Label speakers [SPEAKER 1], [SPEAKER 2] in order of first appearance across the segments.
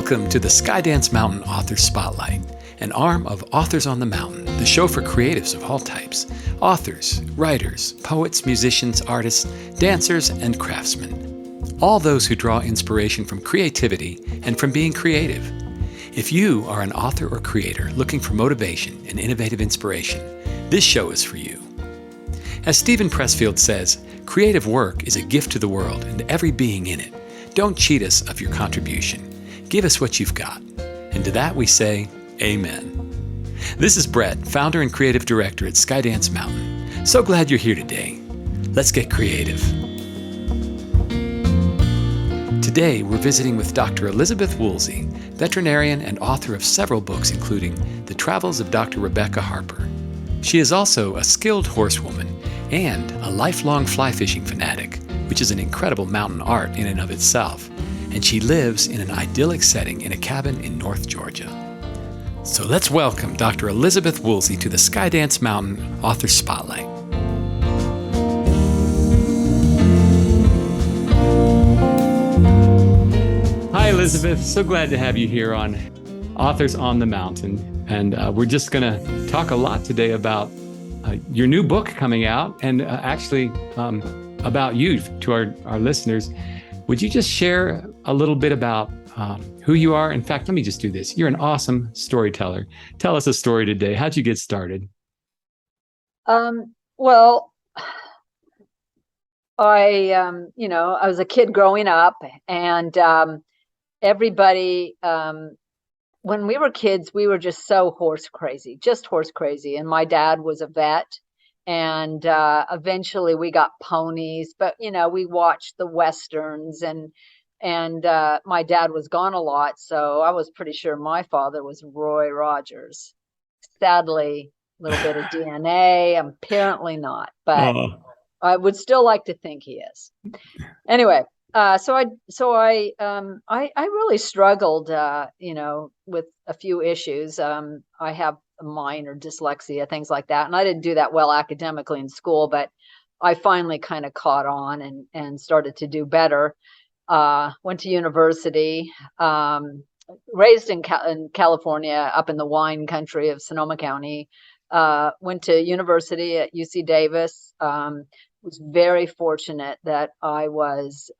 [SPEAKER 1] Welcome to the Skydance Mountain Author Spotlight, an arm of Authors on the Mountain, the show for creatives of all types: authors, writers, poets, musicians, artists, dancers, and craftsmen. All those who draw inspiration from creativity and from being creative. If you are an author or creator looking for motivation and innovative inspiration, this show is for you. As Stephen Pressfield says, creative work is a gift to the world and every being in it. Don't cheat us of your contribution. Give us what you've got. And to that we say, Amen. This is Brett, founder and creative director at Skydance Mountain. So glad you're here today. Let's get creative. Today we're visiting with Dr. Elizabeth Woolsey, veterinarian and author of several books including The Travels of Dr. Rebecca Harper. She is also a skilled horsewoman and a lifelong fly fishing fanatic, which is an incredible mountain art in and of itself. And she lives in an idyllic setting in a cabin in North Georgia. So let's welcome Dr. Elizabeth Woolsey to the Skydance Mountain Author Spotlight. Hi, Elizabeth. So glad to have you here on Authors on the Mountain. And we're just going to talk a lot today about your new book coming out and actually about you to our listeners. Would you just share a little bit about who you are? In fact, let me just do this. You're an awesome storyteller. Tell us a story today. How'd you get started?
[SPEAKER 2] Well, I was a kid growing up, and everybody, when we were kids, we were just so horse crazy. And my dad was a vet. And eventually we got ponies, but we watched the Westerns, and my dad was gone a lot, so I was pretty sure my father was Roy Rogers. Sadly, a little bit of DNA, apparently not, but I would still like to think he is. Anyway, so I really struggled, with a few issues. I have minor dyslexia, things like that, and I didn't do that well academically in school, but I finally kind of caught on and started to do better. Went to university, raised in California, up in the wine country of Sonoma County. Went to university at UC Davis. Was very fortunate that I was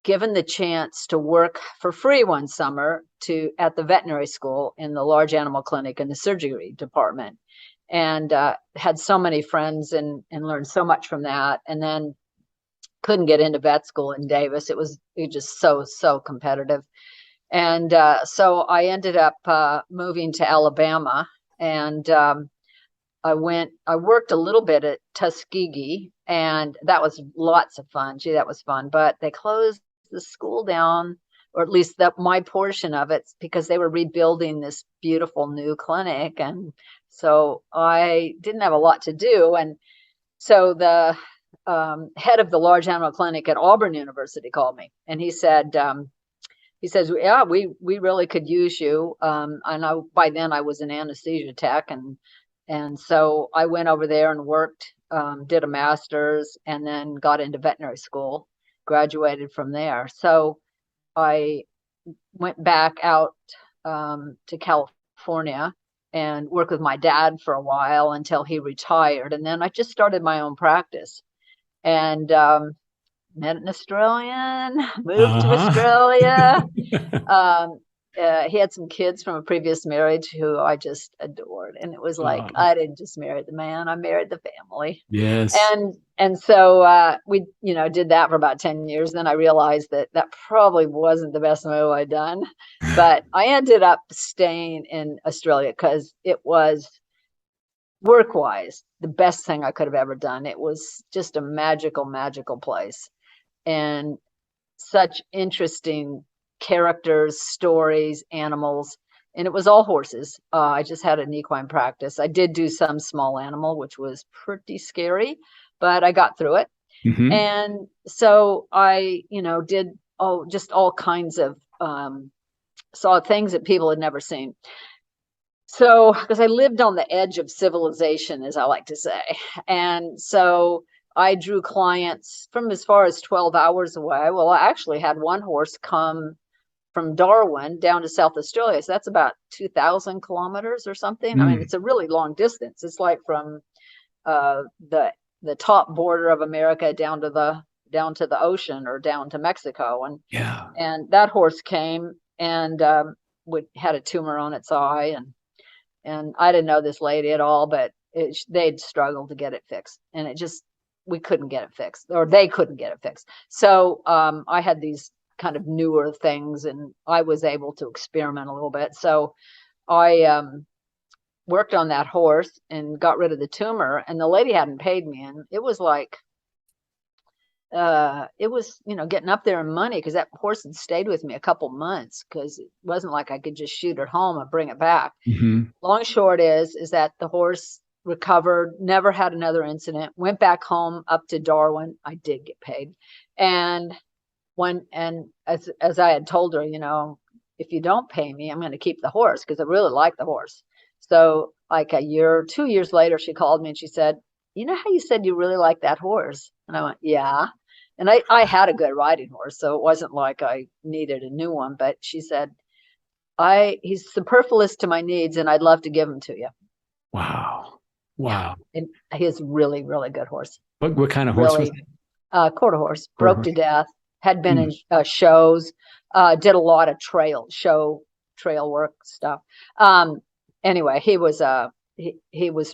[SPEAKER 2] given the chance to work for free one summer at the veterinary school in the large animal clinic in the surgery department, and had so many friends and learned so much from that. And then couldn't get into vet school in Davis. It was just so competitive. And so I ended up moving to Alabama, and I worked a little bit at Tuskegee, and that was lots of fun. Gee, that was fun. But they closed the school down, or at least my portion of it, because they were rebuilding this beautiful new clinic. And so I didn't have a lot to do. And so the head of the large animal clinic at Auburn University called me, and he says, yeah, we really could use you. I by then I was an anesthesia tech, and so I went over there and worked, did a master's, and then got into veterinary school, graduated from there. So I went back out to California and worked with my dad for a while until he retired. And then I just started my own practice, and met an Australian, moved to Australia. He had some kids from a previous marriage who I just adored. And it was like, I didn't just marry the man, I married the family.
[SPEAKER 1] Yes.
[SPEAKER 2] And so we, did that for about 10 years. Then I realized that probably wasn't the best move I'd done. But I ended up staying in Australia because it was, work-wise, the best thing I could have ever done. It was just a magical place. And such interesting characters, stories, animals, and it was all horses. I just had an equine practice. I did do some small animal, which was pretty scary, but I got through it. Mm-hmm. And so I, did all kinds of saw things that people had never seen. So, because I lived on the edge of civilization, as I like to say, and so I drew clients from as far as 12 hours away. Well, I actually had one horse come from Darwin down to South Australia. So that's about 2,000 kilometers or something. I mean, it's a really long distance. It's like from the top border of America down to the ocean or down to Mexico. And that horse came and had a tumor on its eye, and I didn't know this lady at all, but they'd struggled to get it fixed, and we couldn't get it fixed, or they couldn't get it fixed. So I had these kind of newer things, and I was able to experiment a little bit. So I worked on that horse and got rid of the tumor, and the lady hadn't paid me, and it was like it was, getting up there in money, because that horse had stayed with me a couple months, because it wasn't like I could just shoot it home and bring it back. Long short is that the horse recovered, never had another incident, went back home up to Darwin. I did get paid. And as I had told her, if you don't pay me, I'm going to keep the horse, because I really like the horse. So like 2 years later, she called me and she said, you know how you said you really like that horse? And I went, yeah. And I had a good riding horse, so it wasn't like I needed a new one. But she said, he's superfluous to my needs, and I'd love to give him to you.
[SPEAKER 1] Wow.
[SPEAKER 2] And he's really, really good horse.
[SPEAKER 1] What kind of horse was it?
[SPEAKER 2] Quarter horse, broke to death, had been in shows, did a lot of trail work stuff. Anyway, he was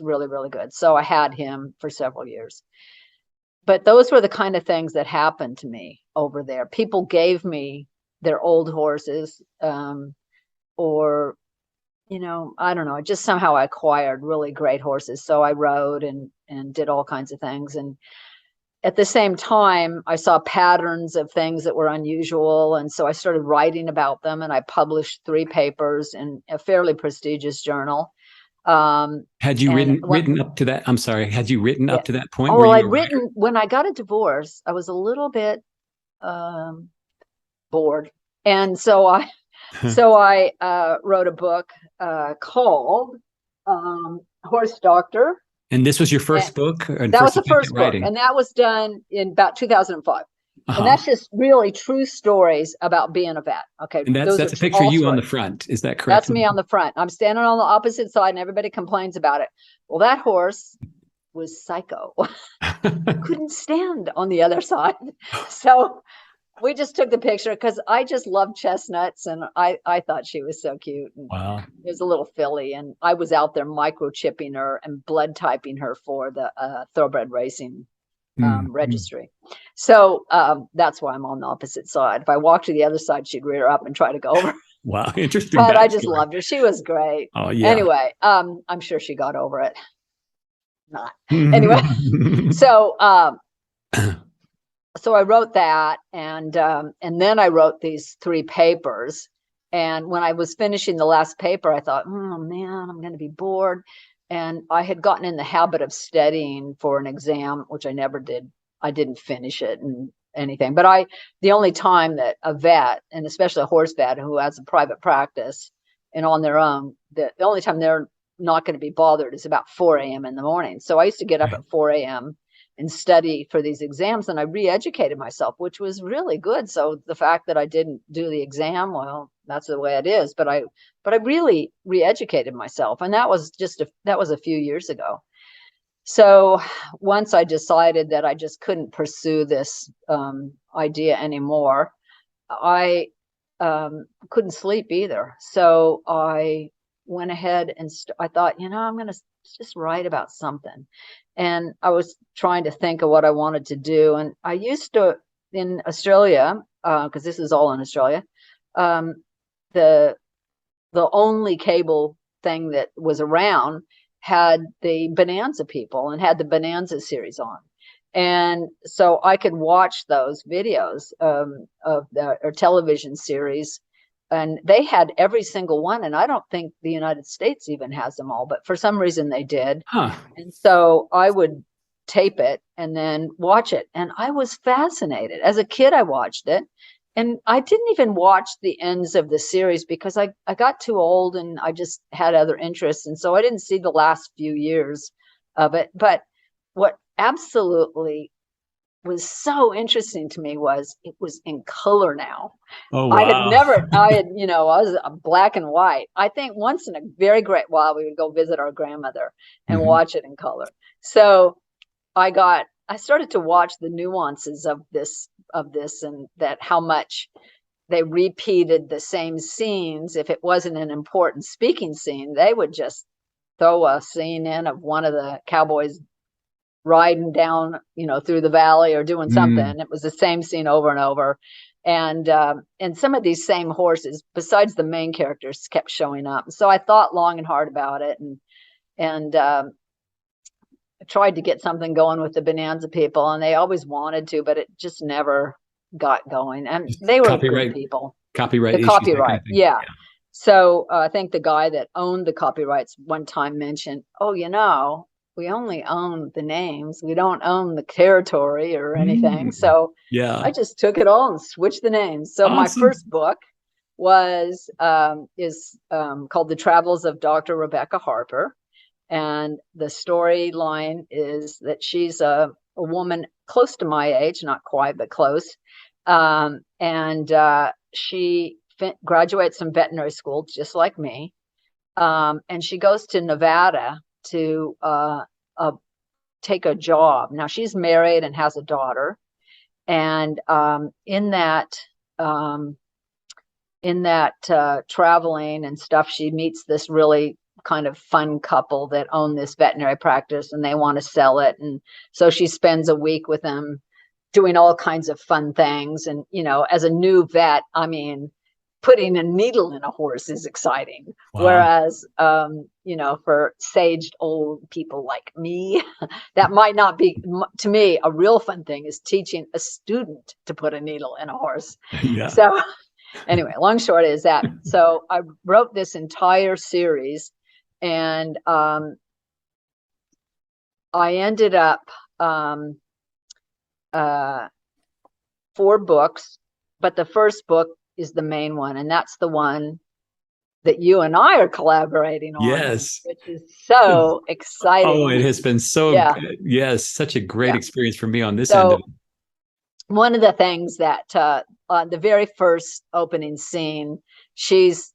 [SPEAKER 2] really, really good. So I had him for several years. But those were the kind of things that happened to me over there. People gave me their old horses, or, I don't know, just somehow I acquired really great horses. So I rode and did all kinds of things. And at the same time, I saw patterns of things that were unusual. And so I started writing about them, and I published 3 papers in a fairly prestigious journal.
[SPEAKER 1] Had you written up to that? I'm sorry. Had you written up to that point?
[SPEAKER 2] Oh, well, I'd written when I got a divorce. I was a little bit bored, and so I wrote a book called Horse Doctor.
[SPEAKER 1] And this was your first book?
[SPEAKER 2] That was the first book, and that was done in about 2005. And that's just really true stories about being a vet. Okay.
[SPEAKER 1] And that's a picture of you on the front. Is that correct?
[SPEAKER 2] That's me on the front. I'm standing on the opposite side, and everybody complains about it. Well, that horse was psycho. Couldn't stand on the other side. So we just took the picture, because I just love chestnuts, and I thought she was so cute. And
[SPEAKER 1] wow.
[SPEAKER 2] It was a little filly, and I was out there microchipping her and blood typing her for the thoroughbred racing registry. So that's why I'm on the opposite side. If I walked to the other side, she'd rear up and try to go over.
[SPEAKER 1] Wow, interesting.
[SPEAKER 2] But I just loved her. She was great.
[SPEAKER 1] Oh yeah.
[SPEAKER 2] Anyway, I'm sure she got over it. Not. Anyway, so I wrote that, and then I wrote these 3 papers. And when I was finishing the last paper, I thought, oh man, I'm going to be bored. And I had gotten in the habit of studying for an exam, which I never did. I didn't finish it and anything. But the only time that a vet, and especially a horse vet who has a private practice and on their own, the only time they're not going to be bothered is about 4 a.m. in the morning. So I used to get up at 4 a.m. and study for these exams, and I re-educated myself, which was really good. So the fact that I didn't do the exam, well, that's the way it is. But I really re-educated myself, and that was a few years ago. So once I decided that I just couldn't pursue this idea anymore, I couldn't sleep either. So I went ahead and I thought, I'm going to just write about something. And I was trying to think of what I wanted to do. And I used to, in Australia, because this is all in Australia, the only cable thing that was around had the Bonanza people and had the Bonanza series on. And so I could watch those videos of or television series, and they had every single one. And I don't think the United States even has them all, but for some reason they did. And so I would tape it and then watch it. And I was fascinated. As a kid, I watched it. And I didn't even watch the ends of the series because I got too old and I just had other interests. And so I didn't see the last few years of it. But what absolutely was so interesting to me was it was in color now.
[SPEAKER 1] Oh,
[SPEAKER 2] I had
[SPEAKER 1] wow.
[SPEAKER 2] never, I was black and white. I think once in a very great while we would go visit our grandmother and
[SPEAKER 1] Mhm.
[SPEAKER 2] watch it in color. So I started to watch the nuances of this, and that how much they repeated the same scenes. If it wasn't an important speaking scene, they would just throw a scene in of one of the cowboys riding down, through the valley or doing
[SPEAKER 1] Mm.
[SPEAKER 2] something. It was the same scene over and over. And some of these same horses, besides the main characters, kept showing up. So I thought long and hard about it, and tried to get something going with the Bonanza people, and they always wanted to, but it just never got going. And
[SPEAKER 1] Just
[SPEAKER 2] they were good
[SPEAKER 1] copyright
[SPEAKER 2] people.
[SPEAKER 1] copyright
[SPEAKER 2] The
[SPEAKER 1] issues, that kind
[SPEAKER 2] copyright,
[SPEAKER 1] of thing.
[SPEAKER 2] yeah. So I think the guy that owned the copyrights one time mentioned, "Oh, we only own the names. We don't own the territory or anything."
[SPEAKER 1] Mm.
[SPEAKER 2] So I
[SPEAKER 1] Yeah.
[SPEAKER 2] just took it all and switched the names. So my
[SPEAKER 1] Awesome.
[SPEAKER 2] first book is called The Travels of Dr. Rebecca Harper. And the storyline is that she's a woman close to my age, not quite, but close. And she graduates from veterinary school, just like me. And she goes to Nevada to take a job. Now she's married and has a daughter. And um, in that traveling and stuff, she meets this really kind of fun couple that own this veterinary practice, and they want to sell it. And so she spends a week with them doing all kinds of fun things. And, as a new vet, I mean, putting a needle in a horse is exciting.
[SPEAKER 1] Wow.
[SPEAKER 2] Whereas, for saged old people like me, that might not be, to me, a real fun thing is teaching a student to put a needle in a horse.
[SPEAKER 1] Yeah.
[SPEAKER 2] So anyway, long short is that, so I wrote this entire series, and I ended up uh, 4 books, but the first book is the main one, and that's the one that you and I are collaborating on,
[SPEAKER 1] Yes.
[SPEAKER 2] which is so
[SPEAKER 1] Oh,
[SPEAKER 2] exciting.
[SPEAKER 1] it has been so
[SPEAKER 2] Yeah,
[SPEAKER 1] good. Yes, such a great
[SPEAKER 2] yeah.
[SPEAKER 1] experience for me on this end of
[SPEAKER 2] So one of the things that the very first opening scene, she's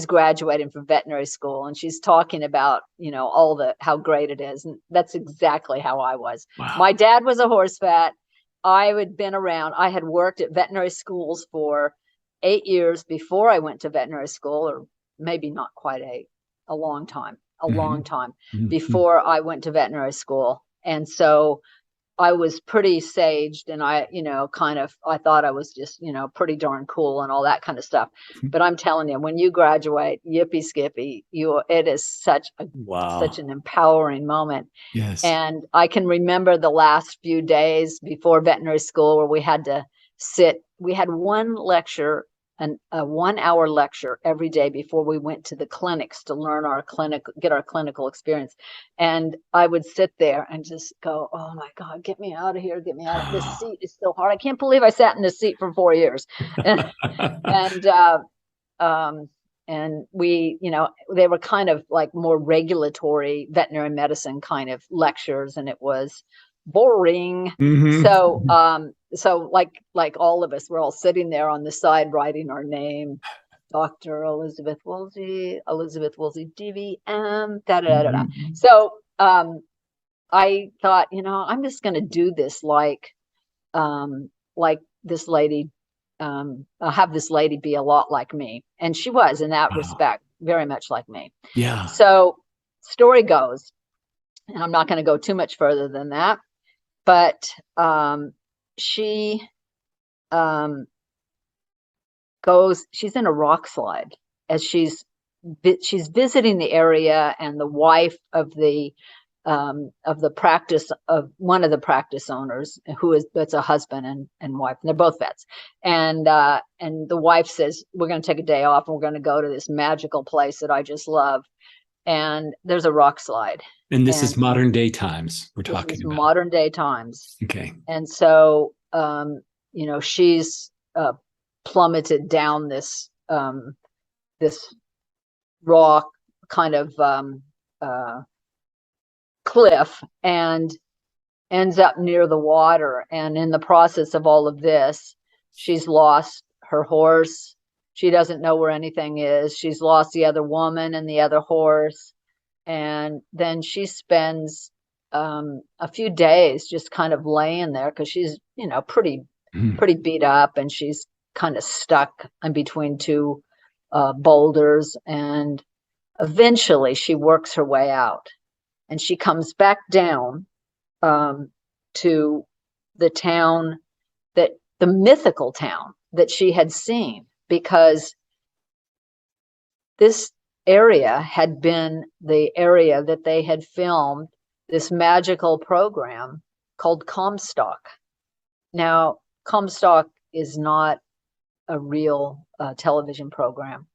[SPEAKER 2] graduating from veterinary school, and she's talking about, how great it is. And that's exactly how I was.
[SPEAKER 1] Wow.
[SPEAKER 2] My dad was a horse vet. I had worked at veterinary schools for 8 years before I went to veterinary school, or maybe not quite a long time,
[SPEAKER 1] Mhm. Mhm.
[SPEAKER 2] before I went to veterinary school. And so I was pretty saged, and I thought I was just, pretty darn cool and all that kind of stuff. But I'm telling you, when you graduate, yippee skippy, it is such
[SPEAKER 1] Wow.
[SPEAKER 2] an empowering moment.
[SPEAKER 1] Yes.
[SPEAKER 2] And I can remember the last few days before veterinary school where we had one lecture, a 1 hour lecture every day before we went to the clinics to get our clinical experience. And I would sit there and just go, "Oh my God, get me out of here. Get me out of this seat. Is so hard. I can't believe I sat in this seat for 4 years." And, and, um, and they were kind of like more regulatory veterinary medicine kind of lectures, and it was boring.
[SPEAKER 1] Mhm.
[SPEAKER 2] So like all of us, we're all sitting there on the side writing our name, Dr. Elizabeth Woolsey, DVM, da da da da.
[SPEAKER 1] Mhm.
[SPEAKER 2] So I thought, I'm just going to do this like this lady. I'll have this lady be a lot like me, and she was, in that
[SPEAKER 1] Wow.
[SPEAKER 2] respect, very much like me.
[SPEAKER 1] Yeah.
[SPEAKER 2] So story goes, and I'm not going to go too much further than that, but she um, she's in a rock slide as she's visiting the area, and the wife of the practice of one of the practice owners, that's a husband and wife, and they're both vets. And the wife says, "We're going to take a day off, and we're going to go to this magical place that I just love." And there's a rock slide.
[SPEAKER 1] And this is
[SPEAKER 2] And
[SPEAKER 1] modern day times we're
[SPEAKER 2] this
[SPEAKER 1] talking
[SPEAKER 2] is
[SPEAKER 1] about.
[SPEAKER 2] modern day times.
[SPEAKER 1] Okay.
[SPEAKER 2] And so, she's plummeted down this rock kind of cliff, and ends up near the water. And in the process of all of this, she's lost her horse. She doesn't know where anything is. She's lost the other woman and the other horse. And then she spends a few days just kind of laying there because she's, pretty beat up, and she's kind of stuck in between two boulders. And eventually she works her way out, and she comes back down to the town, the mythical town that she had seen, because this area had been the area that they had filmed this magical program called Comstock. Now, Comstock is not a real television program,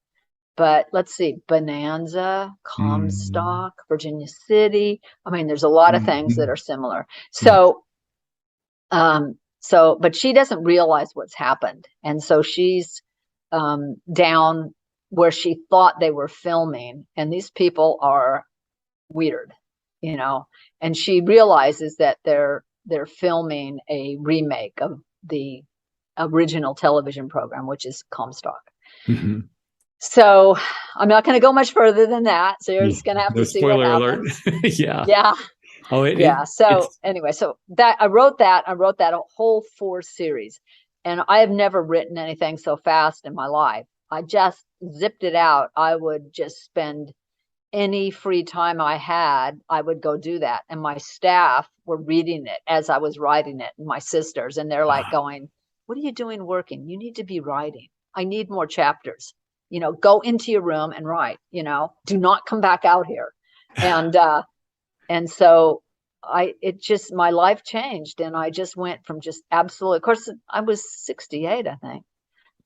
[SPEAKER 2] but let's see, Bonanza, Comstock, Virginia City. I mean, there's a lot of things that are similar. So, but she doesn't realize what's happened. And so she's down where she thought they were filming, and these people are weird, and she realizes that they're filming a remake of the original television program, which is Comstock. So I'm not going to go much further than that. So you're just going to have to see what happens.
[SPEAKER 1] Alert. Yeah.
[SPEAKER 2] Yeah. So anyway, so that I wrote that a whole 4 series, and I have never written anything so fast in my life. I just zipped it out. I would just spend any free time I had, I would go do that. And my staff were reading it as I was writing it, and my sisters, and they're like going, "What are you doing working? You need to be writing. I need more chapters. Go into your room and write, do not come back out here." And so my life changed, and I just went from just absolute, of course, I was 68, I think.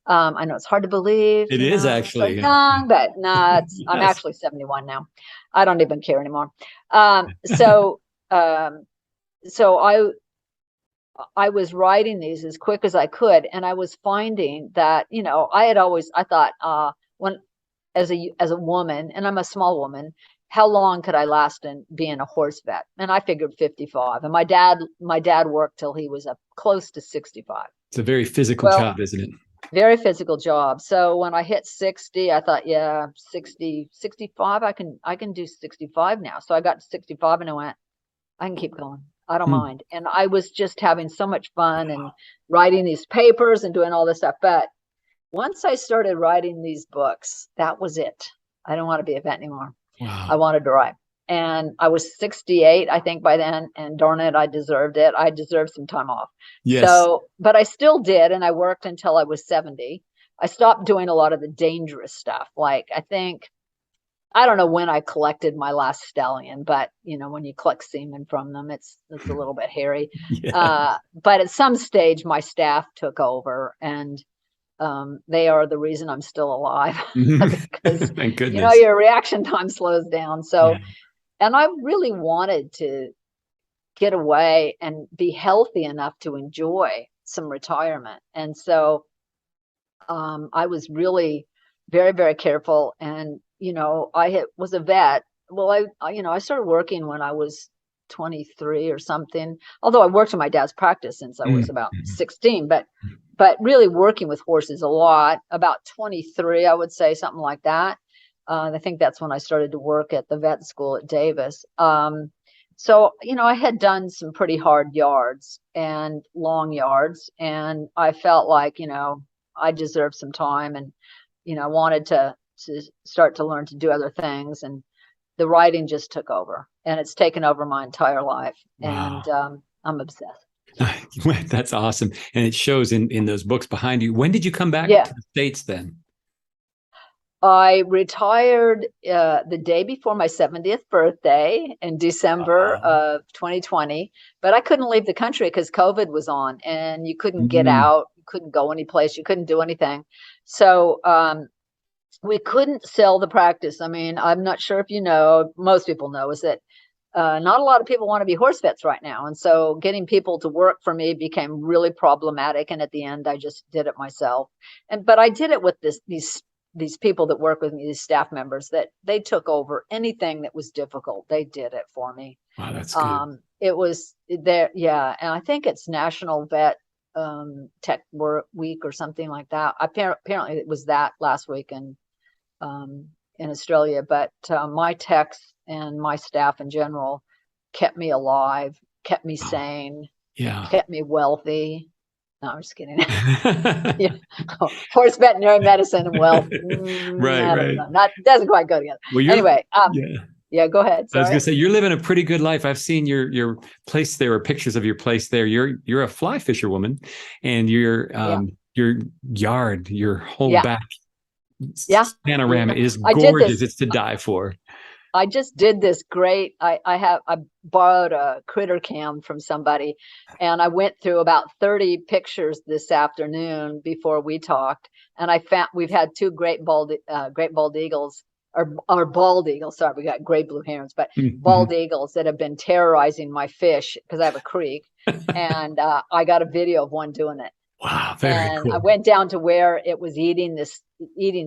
[SPEAKER 2] I know it's hard to believe.
[SPEAKER 1] It is actually
[SPEAKER 2] so young, but no, I'm actually 71 now. I don't even care anymore. So I was writing these as quick as I could, and I was finding that, I thought, when as a woman, and I'm a small woman, how long could I last in being a horse vet? And I figured 55. And my dad worked till he was close to 65.
[SPEAKER 1] It's a very physical job, isn't it?
[SPEAKER 2] Very physical job. So when I hit 60, I thought, 60, 65, I can do 65 now. So I got to 65 and I went, I can keep going. I don't mind. And I was just having so much fun and writing these papers and doing all this stuff. But once I started writing these books, that was it. I don't want to be a vet anymore.
[SPEAKER 1] Wow.
[SPEAKER 2] I wanted to write. And I was 68, I think, by then. And darn it, I deserved it. I deserved some time off.
[SPEAKER 1] Yes.
[SPEAKER 2] So, but I still did. And I worked until I was 70. I stopped doing a lot of the dangerous stuff. Like, I don't know when I collected my last stallion, but when you collect semen from them, it's a little bit hairy. But at some stage, my staff took over, and they are the reason I'm still alive. Because,
[SPEAKER 1] thank goodness.
[SPEAKER 2] Your reaction time slows down. So, and I really wanted to get away and be healthy enough to enjoy some retirement. And so I was really very, very careful. And, I was a vet. Well, I started working when I was 23 or something, although I worked in my dad's practice since I was about 16, but really working with horses a lot, about 23, I would say, something like that. I think that's when I started to work at the vet school at Davis. So, I had done some pretty hard yards and long yards, and I felt like, I deserved some time, and, I wanted to start to learn to do other things. And the writing just took over, and it's taken over my entire life. Wow. And I'm obsessed.
[SPEAKER 1] That's awesome. And it shows in those books behind you. When did you come back to the States then?
[SPEAKER 2] I retired the day before my 70th birthday in December of 2020, but I couldn't leave the country because COVID was on, and you couldn't get out, you couldn't go anyplace, you couldn't do anything. So we couldn't sell the practice. I mean, I'm not sure if most people know, is that not a lot of people want to be horse vets right now. And so getting people to work for me became really problematic. And at the end, I just did it myself. But I did it with these people that work with me, these staff members, that they took over anything that was difficult. They did it for me.
[SPEAKER 1] Wow, that's good.
[SPEAKER 2] it was there. Yeah. And I think it's National Vet Tech Week or something like that. Apparently it was that last week in Australia, but my techs and my staff in general kept me alive, kept me sane, kept me wealthy. No, I'm just kidding. Yeah. Horse veterinary medicine and wealth.
[SPEAKER 3] Right,
[SPEAKER 2] I don't
[SPEAKER 3] right.
[SPEAKER 2] know. Doesn't quite go together.
[SPEAKER 3] Well,
[SPEAKER 2] Anyway,
[SPEAKER 3] yeah.
[SPEAKER 2] Yeah, go ahead.
[SPEAKER 3] I was
[SPEAKER 2] Sorry.
[SPEAKER 3] gonna say you're living a pretty good life. I've seen your place there, or pictures of your place there. You're a fly fisher woman, and your yard, your whole back panorama is gorgeous. It's to die for.
[SPEAKER 2] I just did this great. I borrowed a critter cam from somebody, and I went through about 30 pictures this afternoon before we talked, and I found we've had two great bald eagles. Or bald eagles, sorry, we got gray blue herons, but bald eagles that have been terrorizing my fish because I have a creek, and I got a video of one doing it.
[SPEAKER 3] Wow, very cool.
[SPEAKER 2] I went down to where it was eating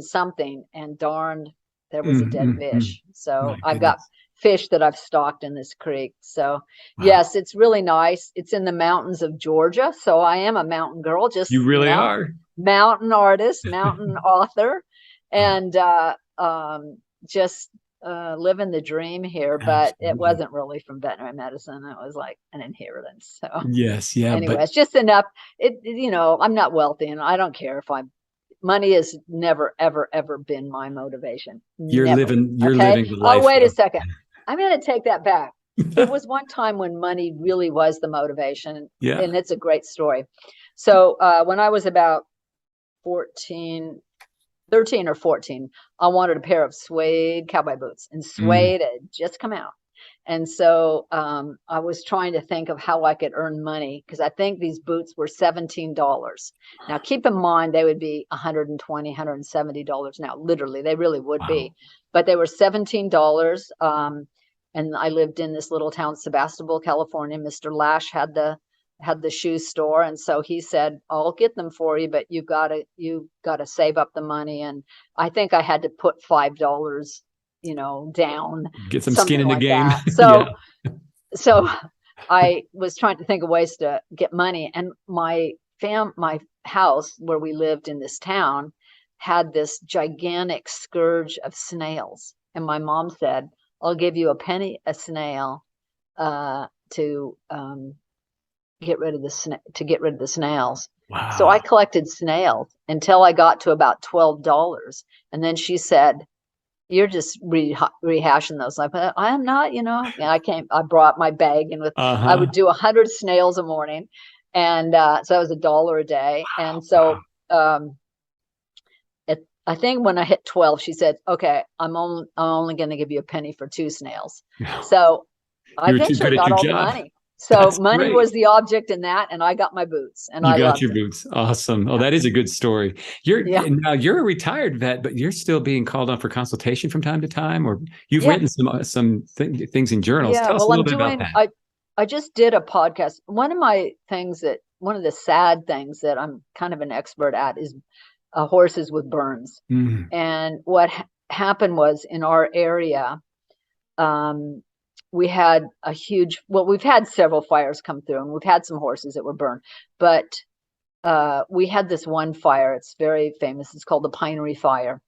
[SPEAKER 2] something, and darned, there was a dead fish. So I've got fish that I've stocked in this creek. So yes, it's really nice. It's in the mountains of Georgia, so I am a mountain girl. Just
[SPEAKER 3] you really are
[SPEAKER 2] mountain artist, mountain author, and just living the dream here. But it wasn't really from veterinary medicine. It was like an inheritance. So
[SPEAKER 3] yes, yeah.
[SPEAKER 2] Anyway, it's just enough. I'm not wealthy, and I don't care if money has never, ever, ever been my motivation.
[SPEAKER 3] You're living the life.
[SPEAKER 2] Oh, wait a second. I'm going to take that back. There was one time when money really was the motivation.
[SPEAKER 3] Yeah.
[SPEAKER 2] And it's a great story. So when I was about 13 or 14, I wanted a pair of suede cowboy boots, and suede had just come out. And so I was trying to think of how I could earn money, because I think these boots were $17. Now, keep in mind, they would be $120, $170 now. Literally, they really would be. But they were $17. And I lived in this little town, Sebastopol, California. Mr. Lash had the shoe store, and so he said, I'll get them for you, but you've got to save up the money. And I think I had to put $5 down,
[SPEAKER 3] get some skin in the game.
[SPEAKER 2] So I was trying to think of ways to get money, and my house where we lived in this town had this gigantic scourge of snails, and my mom said, I'll give you a penny a snail to get rid of the snails.
[SPEAKER 3] Wow.
[SPEAKER 2] So I collected snails until I got to about $12, and then she said, you're just rehashing those. I am not, and I brought my bag, and I would do 100 snails a morning. And so that was $1 a day. Wow. And so I think when I hit 12, she said, okay, I'm only going to give you a penny for 2 snails. So I eventually got all the money. So that's money great. Was the object in that, and I got my boots, and I got your
[SPEAKER 3] boots. Awesome. Oh, that is a good story. Now you're a retired vet, but you're still being called on for consultation from time to time, or you've written some things in journals. Tell us a little bit about that.
[SPEAKER 2] I just did a podcast. One of the sad things that I'm kind of an expert at is horses with burns. And what happened was, in our area, we had we've had several fires come through, and we've had some horses that were burned, but we had this one fire. It's very famous. It's called the Pinery Fire.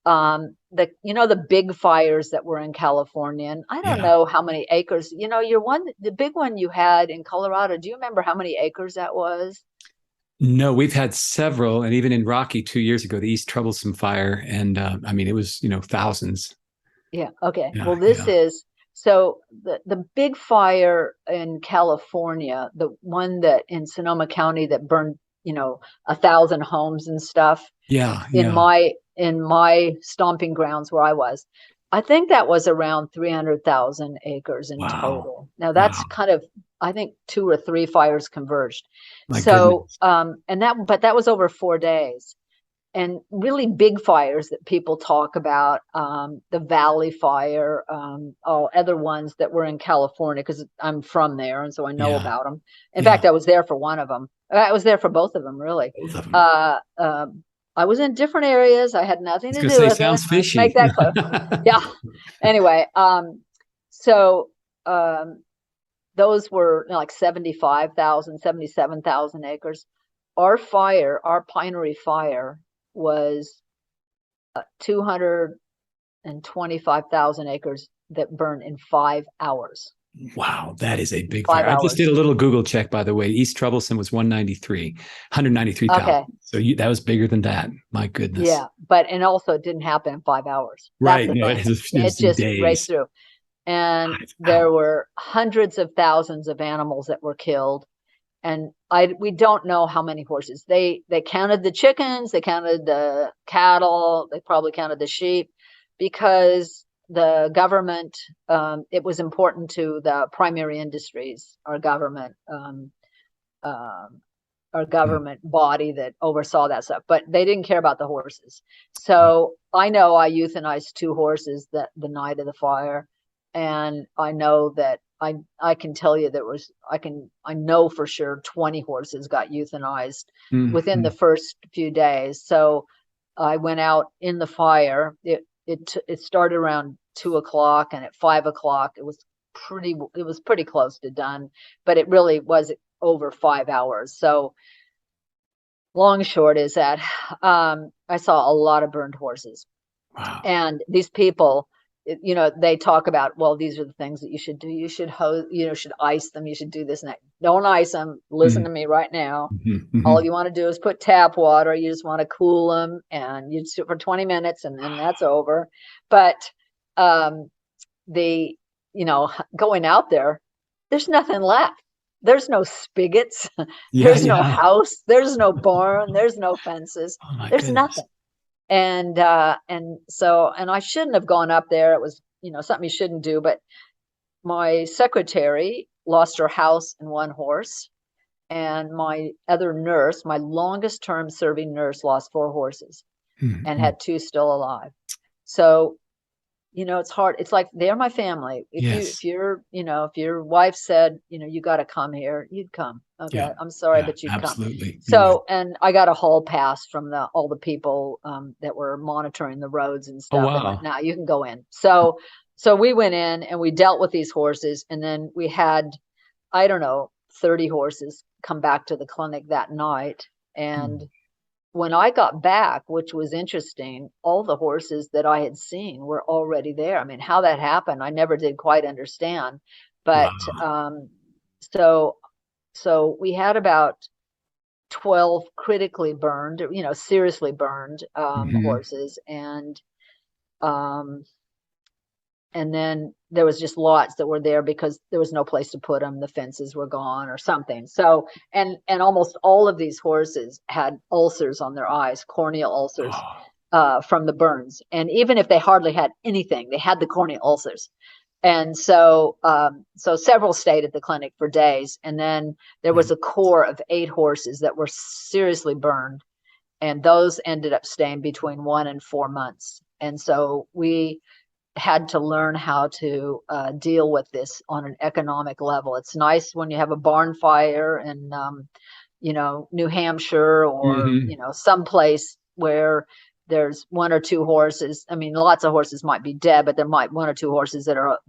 [SPEAKER 2] The big fires that were in California, and I don't know how many acres, the big one you had in Colorado. Do you remember how many acres that was?
[SPEAKER 3] No, we've had several, and even in Rocky 2 years ago, the East Troublesome Fire, and it was thousands. Yeah. Okay.
[SPEAKER 2] Yeah, well, this is. So the big fire in California, the one that in Sonoma County that burned, 1,000 homes and stuff. In my stomping grounds where I was, I think that was around 300,000 acres in total. Now that's kind of, I think 2 or 3 fires converged. But that was over 4 days. And really big fires that people talk about, the Valley Fire, other ones that were in California, because I'm from there, and so I know about them. In fact, I was there for one of them. I was there for both of them, really. Both of them. I was in different areas. I had nothing to do with it.
[SPEAKER 3] Sounds fishy.
[SPEAKER 2] Make that clear. Yeah. Anyway, those were like 75,000, 77,000 acres. Our pinery fire was 225,000 acres that burned in 5 hours.
[SPEAKER 3] Wow, that is a big
[SPEAKER 2] 5
[SPEAKER 3] fire. I just
[SPEAKER 2] hours.
[SPEAKER 3] did a little Google check, by the way. East Troublesome was 193,000.
[SPEAKER 2] Okay.
[SPEAKER 3] So that was bigger than that. My goodness.
[SPEAKER 2] Yeah, and also it didn't happen in 5 hours.
[SPEAKER 3] Right.
[SPEAKER 2] That's the
[SPEAKER 3] No,
[SPEAKER 2] thing.
[SPEAKER 3] it was
[SPEAKER 2] It just
[SPEAKER 3] days.
[SPEAKER 2] raced through. And there were hundreds of thousands of animals that were killed. And we don't know how many horses. They counted the chickens, they counted the cattle, they probably counted the sheep, because the government, it was important to the primary industries, our government body that oversaw that stuff, but they didn't care about the horses. So I know I euthanized 2 horses the night of the fire, and I know that I can tell you I know for sure 20 horses got euthanized within the first few days. So I went out in the fire. It started around 2 o'clock, and at 5 o'clock it was pretty close to done, but it really was over 5 hours. So long short is that I saw a lot of burned horses.
[SPEAKER 3] Wow.
[SPEAKER 2] And these people, they talk about, well, these are the things that you should do. You should should ice them. You should do this and that. Don't ice them. Listen to me right now. All you want to do is put tap water. You just want to cool them, and you do it for 20 minutes, and then that's over. But going out there's nothing left. There's no spigots. There's no house. There's no barn. There's no fences. There's nothing. And so I shouldn't have gone up there. It was, something you shouldn't do. But my secretary lost her house and 1 horse. And my other nurse, my longest term serving nurse, lost 4 horses and had 2 still alive. So, it's hard. It's like, they're my family. If your wife said, you got to come here, you'd come. Okay. Yeah. I'm sorry, but you'd
[SPEAKER 3] absolutely.
[SPEAKER 2] come. So, and I got a hall pass from all the people that were monitoring the roads and stuff.
[SPEAKER 3] Oh, wow.
[SPEAKER 2] And like, now you can go in. So we went in and we dealt with these horses, and then we had, I don't know, 30 horses come back to the clinic that night. And when I got back, which was interesting, all the horses that I had seen were already there. I mean, how that happened, I never did quite understand. But so we had about 12 critically burned, seriously burned horses, and then there was just lots that were there because there was no place to put them. The fences were gone or something. So, and almost all of these horses had ulcers on their eyes, corneal ulcers from the burns. And even if they hardly had anything, they had the corneal ulcers. And so, several stayed at the clinic for days. And then there was a core of 8 horses that were seriously burned. And those ended up staying between 1 and 4 months. And so we had to learn how to deal with this on an economic level. It's nice when you have a barn fire in, New Hampshire or, someplace where there's 1 or 2 horses. I mean, lots of horses might be dead, but there might 1 or 2 horses that are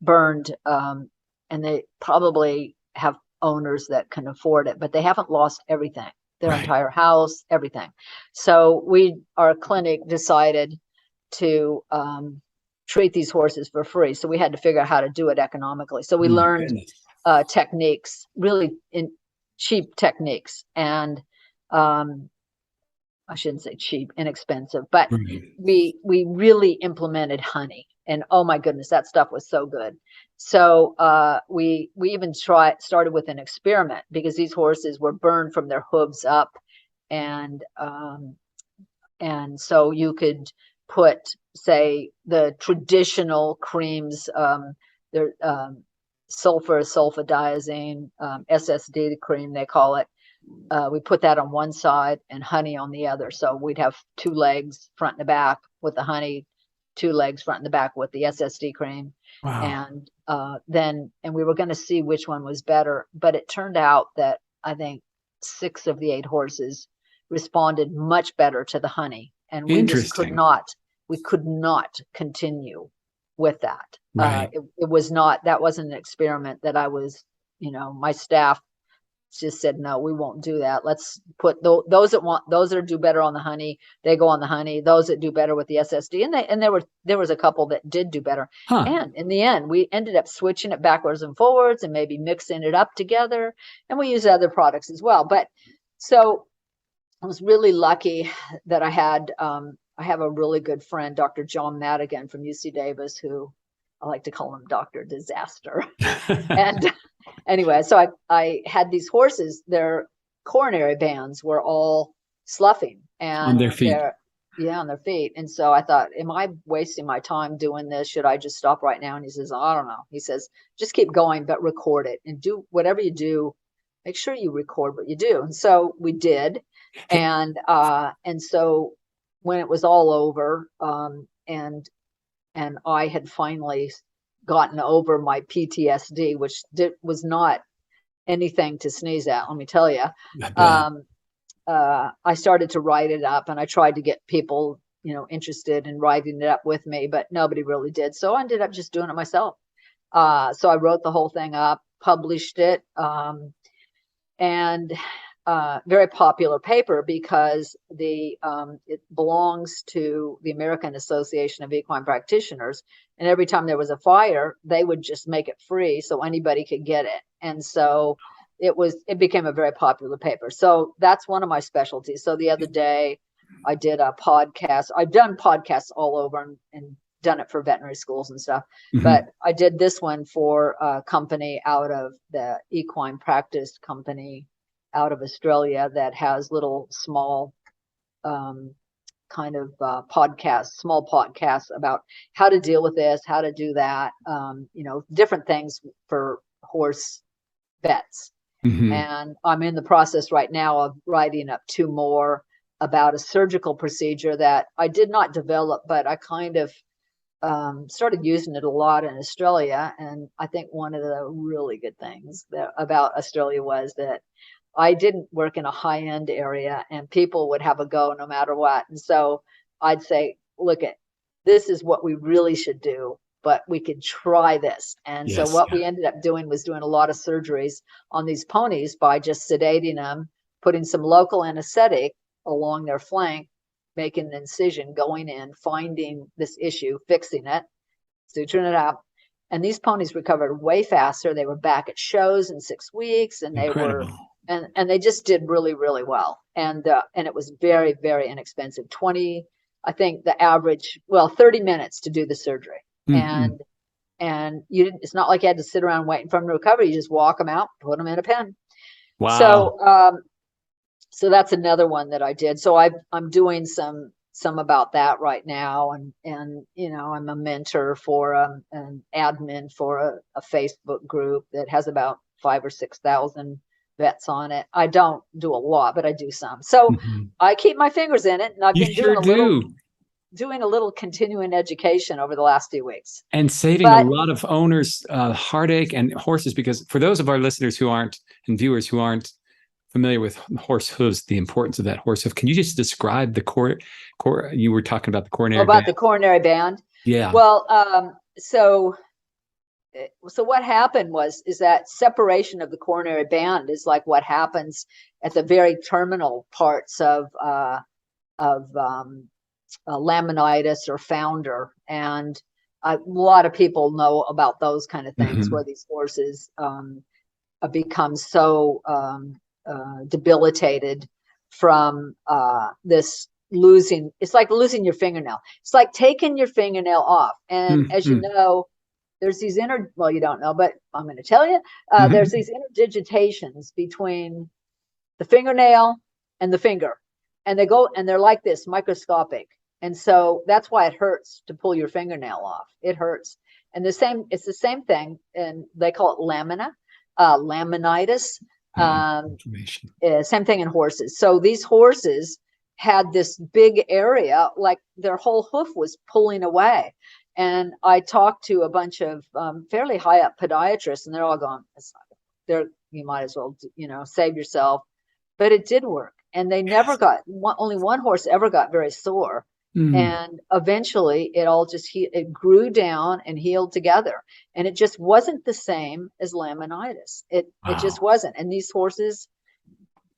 [SPEAKER 2] burned, and they probably have owners that can afford it, but they haven't lost everything, their entire house, everything. So our clinic decided to treat these horses for free. So we had to figure out how to do it economically. So we learned techniques, really cheap techniques, and I shouldn't say cheap, inexpensive, but we really implemented honey. And oh my goodness, that stuff was so good. So we even started with an experiment, because these horses were burned from their hooves up, and so you could put, say, the traditional creams, sulfadiazine, SSD cream, they call it. We put that on one side and honey on the other. So we'd have 2 legs front and the back with the honey, 2 legs front and the back with the SSD cream.
[SPEAKER 3] Wow.
[SPEAKER 2] And we were going to see which one was better. But it turned out that I think 6 of the 8 horses responded much better to the honey. And we just could not continue with that.
[SPEAKER 3] Right.
[SPEAKER 2] It was not, that wasn't an experiment that I was, my staff just said, no, we won't do that. Let's put those that do better on the honey, they go on the honey. Those that do better with the SSD, and there was a couple that did do better.
[SPEAKER 3] Huh.
[SPEAKER 2] And in the end, we ended up switching it backwards and forwards, and maybe mixing it up together. And we use other products as well. But so I was really lucky that I have a really good friend, Dr. John Madigan from UC Davis, who I like to call him Dr. Disaster. And anyway, so I had these horses, their coronary bands were all sloughing and
[SPEAKER 3] on their feet.
[SPEAKER 2] On their feet. And so I thought, am I wasting my time doing this? Should I just stop right now? And he says, I don't know. He says, just keep going, but record it, and do whatever you do. Make sure you record what you do. And so we did. And so when it was all over, and I had finally gotten over my PTSD, which was not anything to sneeze at, let me tell you. I started to write it up, and I tried to get people, interested in writing it up with me, but nobody really did. So I ended up just doing it myself. So I wrote the whole thing up, published it, and very popular paper because it belongs to the American Association of Equine Practitioners, and every time there was a fire, they would just make it free so anybody could get it. And so it became a very popular paper. So that's one of my specialties. So the other day I did a podcast. I've done podcasts all over and done it for veterinary schools and stuff. Mm-hmm. But I did this one for a company out of the equine practice company out of Australia that has little small small podcasts about how to deal with this, how to do that, different things for horse vets. Mm-hmm. And I'm in the process right now of writing up 2 more about a surgical procedure that I did not develop, but I kind of started using it a lot in Australia. And I think one of the really good things about Australia was that I didn't work in a high-end area, and people would have a go no matter what. And so I'd say, look, this is what we really should do, but we could try this. And so what we ended up doing was doing a lot of surgeries on these ponies by just sedating them, putting some local anesthetic along their flank, making an incision, going in, finding this issue, fixing it, suturing it up. And these ponies recovered way faster. They were back at shows in 6 weeks, and
[SPEAKER 3] Incredible.
[SPEAKER 2] And they just did really, really well. And it was very, very inexpensive. I think the average, 30 minutes to do the surgery. Mm-hmm. And it's not like you had to sit around waiting for them to recover. You just walk them out, put them in a pen.
[SPEAKER 3] Wow.
[SPEAKER 2] So that's another one that I did. So I'm doing some about that right now. And I'm a mentor for an admin for a Facebook group that has about 5,000 or 6,000 vets on it. I don't do a lot, but I do some. So mm-hmm. I keep my fingers in it, and I've been doing a little continuing education over the last few weeks.
[SPEAKER 3] And saving a lot of owners heartache and horses, because for those of our listeners and viewers who aren't familiar with horse hooves, the importance of that horse hoof, can you just describe the core you were talking about the coronary band?
[SPEAKER 2] The coronary band?
[SPEAKER 3] Yeah.
[SPEAKER 2] Well, so what happened is that separation of the coronary band is like what happens at the very terminal parts of laminitis or founder. And a lot of people know about those kind of things, mm-hmm. where these horses become so debilitated from this losing. It's like losing your fingernail. It's like taking your fingernail off. And mm-hmm. as you know, there's these you don't know, but I'm going to tell you, mm-hmm. there's these interdigitations between the fingernail and the finger, and they're like this, microscopic. And so that's why it hurts to pull your fingernail off. It hurts. And it's the same thing. And they call it laminitis. Same thing in horses. So these horses had this big area, like their whole hoof was pulling away. And I talked to a bunch of fairly high up podiatrists, and they're all going, you might as well, save yourself. But it did work. And they never only one horse ever got very sore. And eventually it all just it grew down and healed together, and it just wasn't the same as laminitis. It just wasn't. And these horses,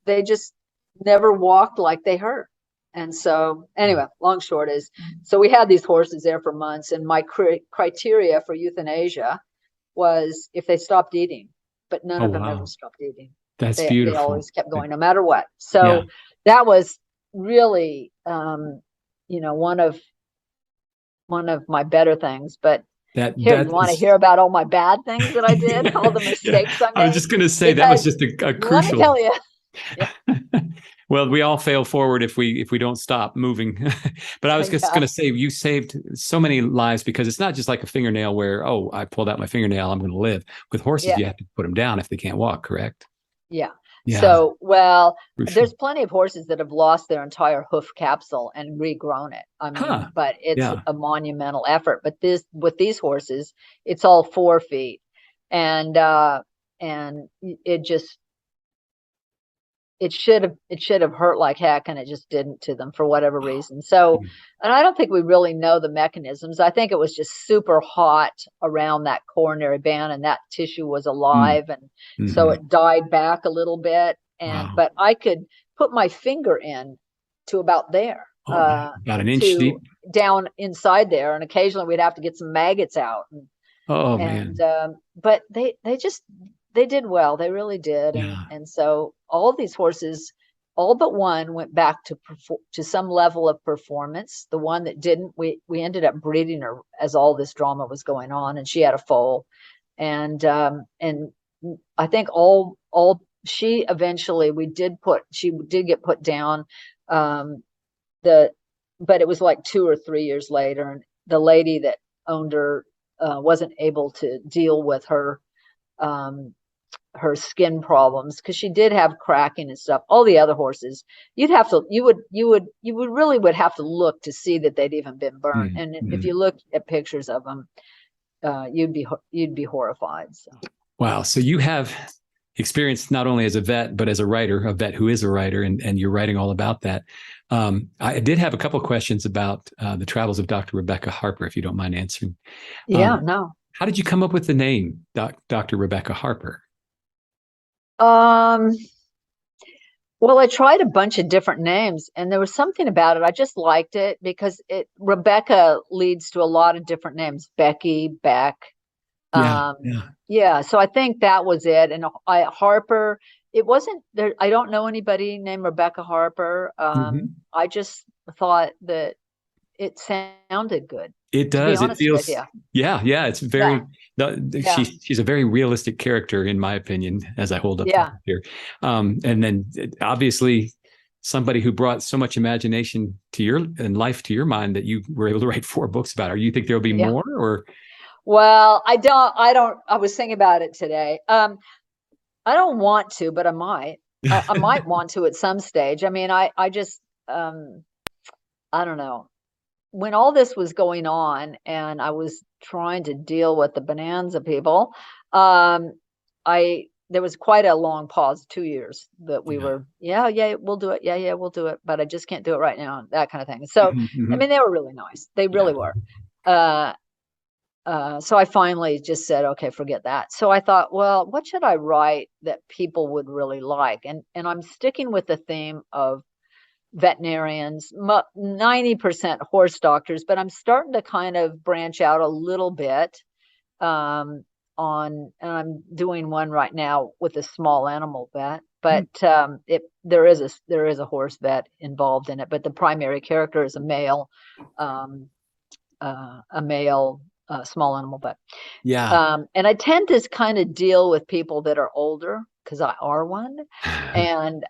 [SPEAKER 2] they just never walked like they hurt. And so anyway, long short is, so we had these horses there for months, and my criteria for euthanasia was if they stopped eating, but none of them ever stopped eating.
[SPEAKER 3] That's beautiful.
[SPEAKER 2] They always kept going no matter what. So that was really, one of my better things. But you want to hear about all my bad things that I did, all the mistakes I made?
[SPEAKER 3] I was just going to say, that was just a crucial.
[SPEAKER 2] Let me tell you.
[SPEAKER 3] Well, we all fail forward if we don't stop moving. But I was just going to say, you saved so many lives, because it's not just like a fingernail where, oh, I pulled out my fingernail, I'm going to live. With horses, you have to put them down if they can't walk, correct?
[SPEAKER 2] Yeah. So, there's plenty of horses that have lost their entire hoof capsule and regrown it. I mean, but it's a monumental effort. But with these horses, it's all 4 feet, and it should have hurt like heck, and it just didn't to them for whatever reason. So, and I don't think we really know the mechanisms. I think it was just super hot around that coronary band, and that tissue was alive, and so it died back a little bit. And but I could put my finger in to about there,
[SPEAKER 3] about an inch deep
[SPEAKER 2] down inside there, and occasionally we'd have to get some maggots out. Man! But they did well. They really did. And so all these horses, all but one, went back to some level of performance. The one that didn't, we ended up breeding her as all this drama was going on, and she had a foal. And I think she eventually, she did get put down. But it was like 2 or 3 years later, and the lady that owned her wasn't able to deal with her skin problems, because she did have cracking and stuff. All the other horses, you would really have to look to see that they'd even been burnt. And if you look at pictures of them, you'd be horrified. So.
[SPEAKER 3] Wow. So you have experience not only as a vet, but as a writer, a vet who is a writer, and you're writing all about that. I did have a couple of questions about the travels of Dr. Rebecca Harper, if you don't mind answering.
[SPEAKER 2] No.
[SPEAKER 3] How did you come up with the name Dr. Rebecca Harper?
[SPEAKER 2] Well, I tried a bunch of different names, and there was something about it. I just liked it because Rebecca leads to a lot of different names. Becky, Beck. So I think that was it. And Harper, it wasn't there. I don't know anybody named Rebecca Harper. I just thought that it sounded good.
[SPEAKER 3] It does. It feels, it's very, she's a very realistic character, in my opinion, as I hold up here. And then obviously somebody who brought so much imagination and life to your mind that you were able to write 4 books about her. You think there'll be more, or?
[SPEAKER 2] Well, I was thinking about it today. I don't want to, but I might. I might want to at some stage. I mean, I just, I don't know. When all this was going on and I was trying to deal with the bonanza people, there was quite a long pause, 2 years, that we were, we'll do it. Yeah, we'll do it. But I just can't do it right now. That kind of thing. So, I mean, they were really nice. They really were. So I finally just said, okay, forget that. So I thought, well, what should I write that people would really like? And I'm sticking with the theme of veterinarians, 90% horse doctors, but I'm starting to kind of branch out a little bit and I'm doing one right now with a small animal vet, but there is a horse vet involved in it, but the primary character is a male small animal vet. And I tend to kind of deal with people that are older, because I are one, and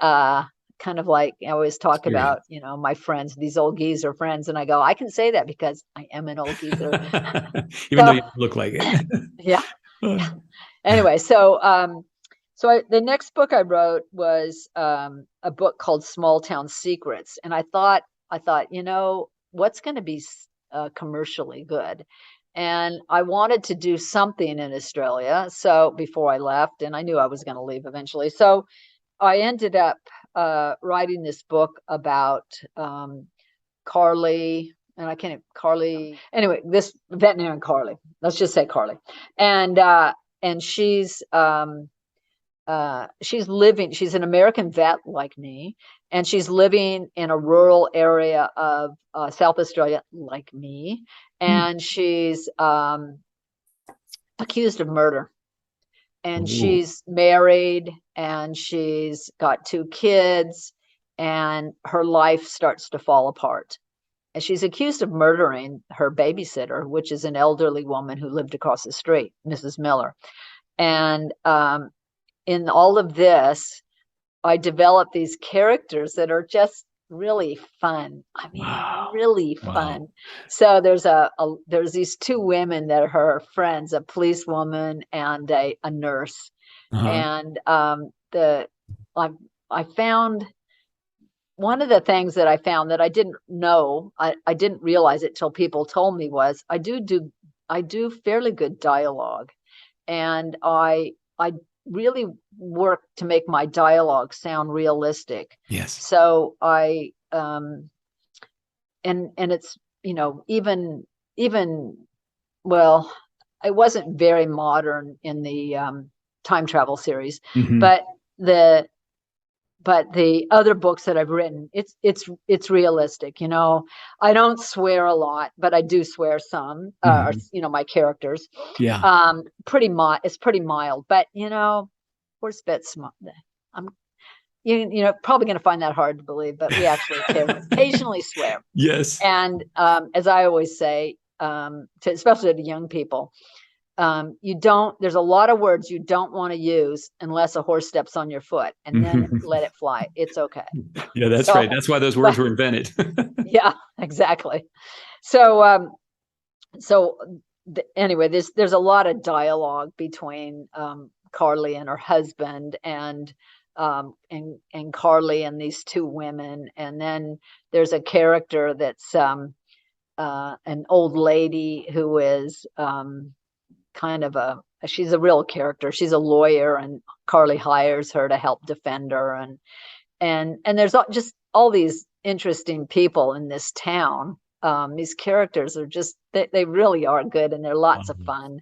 [SPEAKER 2] kind of like I always talk about, my friends, these old geezer friends, and I go, I can say that because I am an old geezer,
[SPEAKER 3] even though you look like it.
[SPEAKER 2] Anyway, so the next book I wrote was a book called Small Town Secrets, and I thought, what's going to be commercially good? And I wanted to do something in Australia. So before I left, and I knew I was going to leave eventually. So I ended up writing this book about Carly, and I can't, Carly, anyway, this veterinarian Carly, let's just say Carly. And she's living, she's an American vet like me, and she's living in a rural area of South Australia like me. And she's accused of murder. And she's married, and she's got 2 kids, and her life starts to fall apart. And she's accused of murdering her babysitter, which is an elderly woman who lived across the street, Mrs. Miller. And in all of this, I developed these characters that are just really fun. I mean, really fun. So there's these 2 women that are her friends, a policewoman and a nurse. And I found, one of the things that I found that I didn't know, I didn't realize it till people told me, was I do fairly good dialogue, and I really work to make my dialogue sound realistic.
[SPEAKER 3] Yes.
[SPEAKER 2] So I and it's, you know, even well, I wasn't very modern in the time travel series, but the other books that I've written, it's realistic. You know, I don't swear a lot, but I do swear some. Or, you know, my characters.
[SPEAKER 3] Yeah.
[SPEAKER 2] It's pretty mild, but you know, horse vets. You know, probably going to find that hard to believe, but we actually occasionally swear.
[SPEAKER 3] Yes.
[SPEAKER 2] And as I always say, especially to young people, there's a lot of words you don't want to use unless a horse steps on your foot, and then let it fly. It's okay.
[SPEAKER 3] Yeah, that's right. That's why those words were invented.
[SPEAKER 2] Yeah, exactly. So, anyway, there's a lot of dialogue between Carly and her husband, and Carly and these 2 women. And then there's a character that's an old lady who is kind of she's a real character. She's a lawyer, and Carly hires her to help defend her. And there's just all these interesting people in this town. These characters are just, they really are good, and they're lots of fun.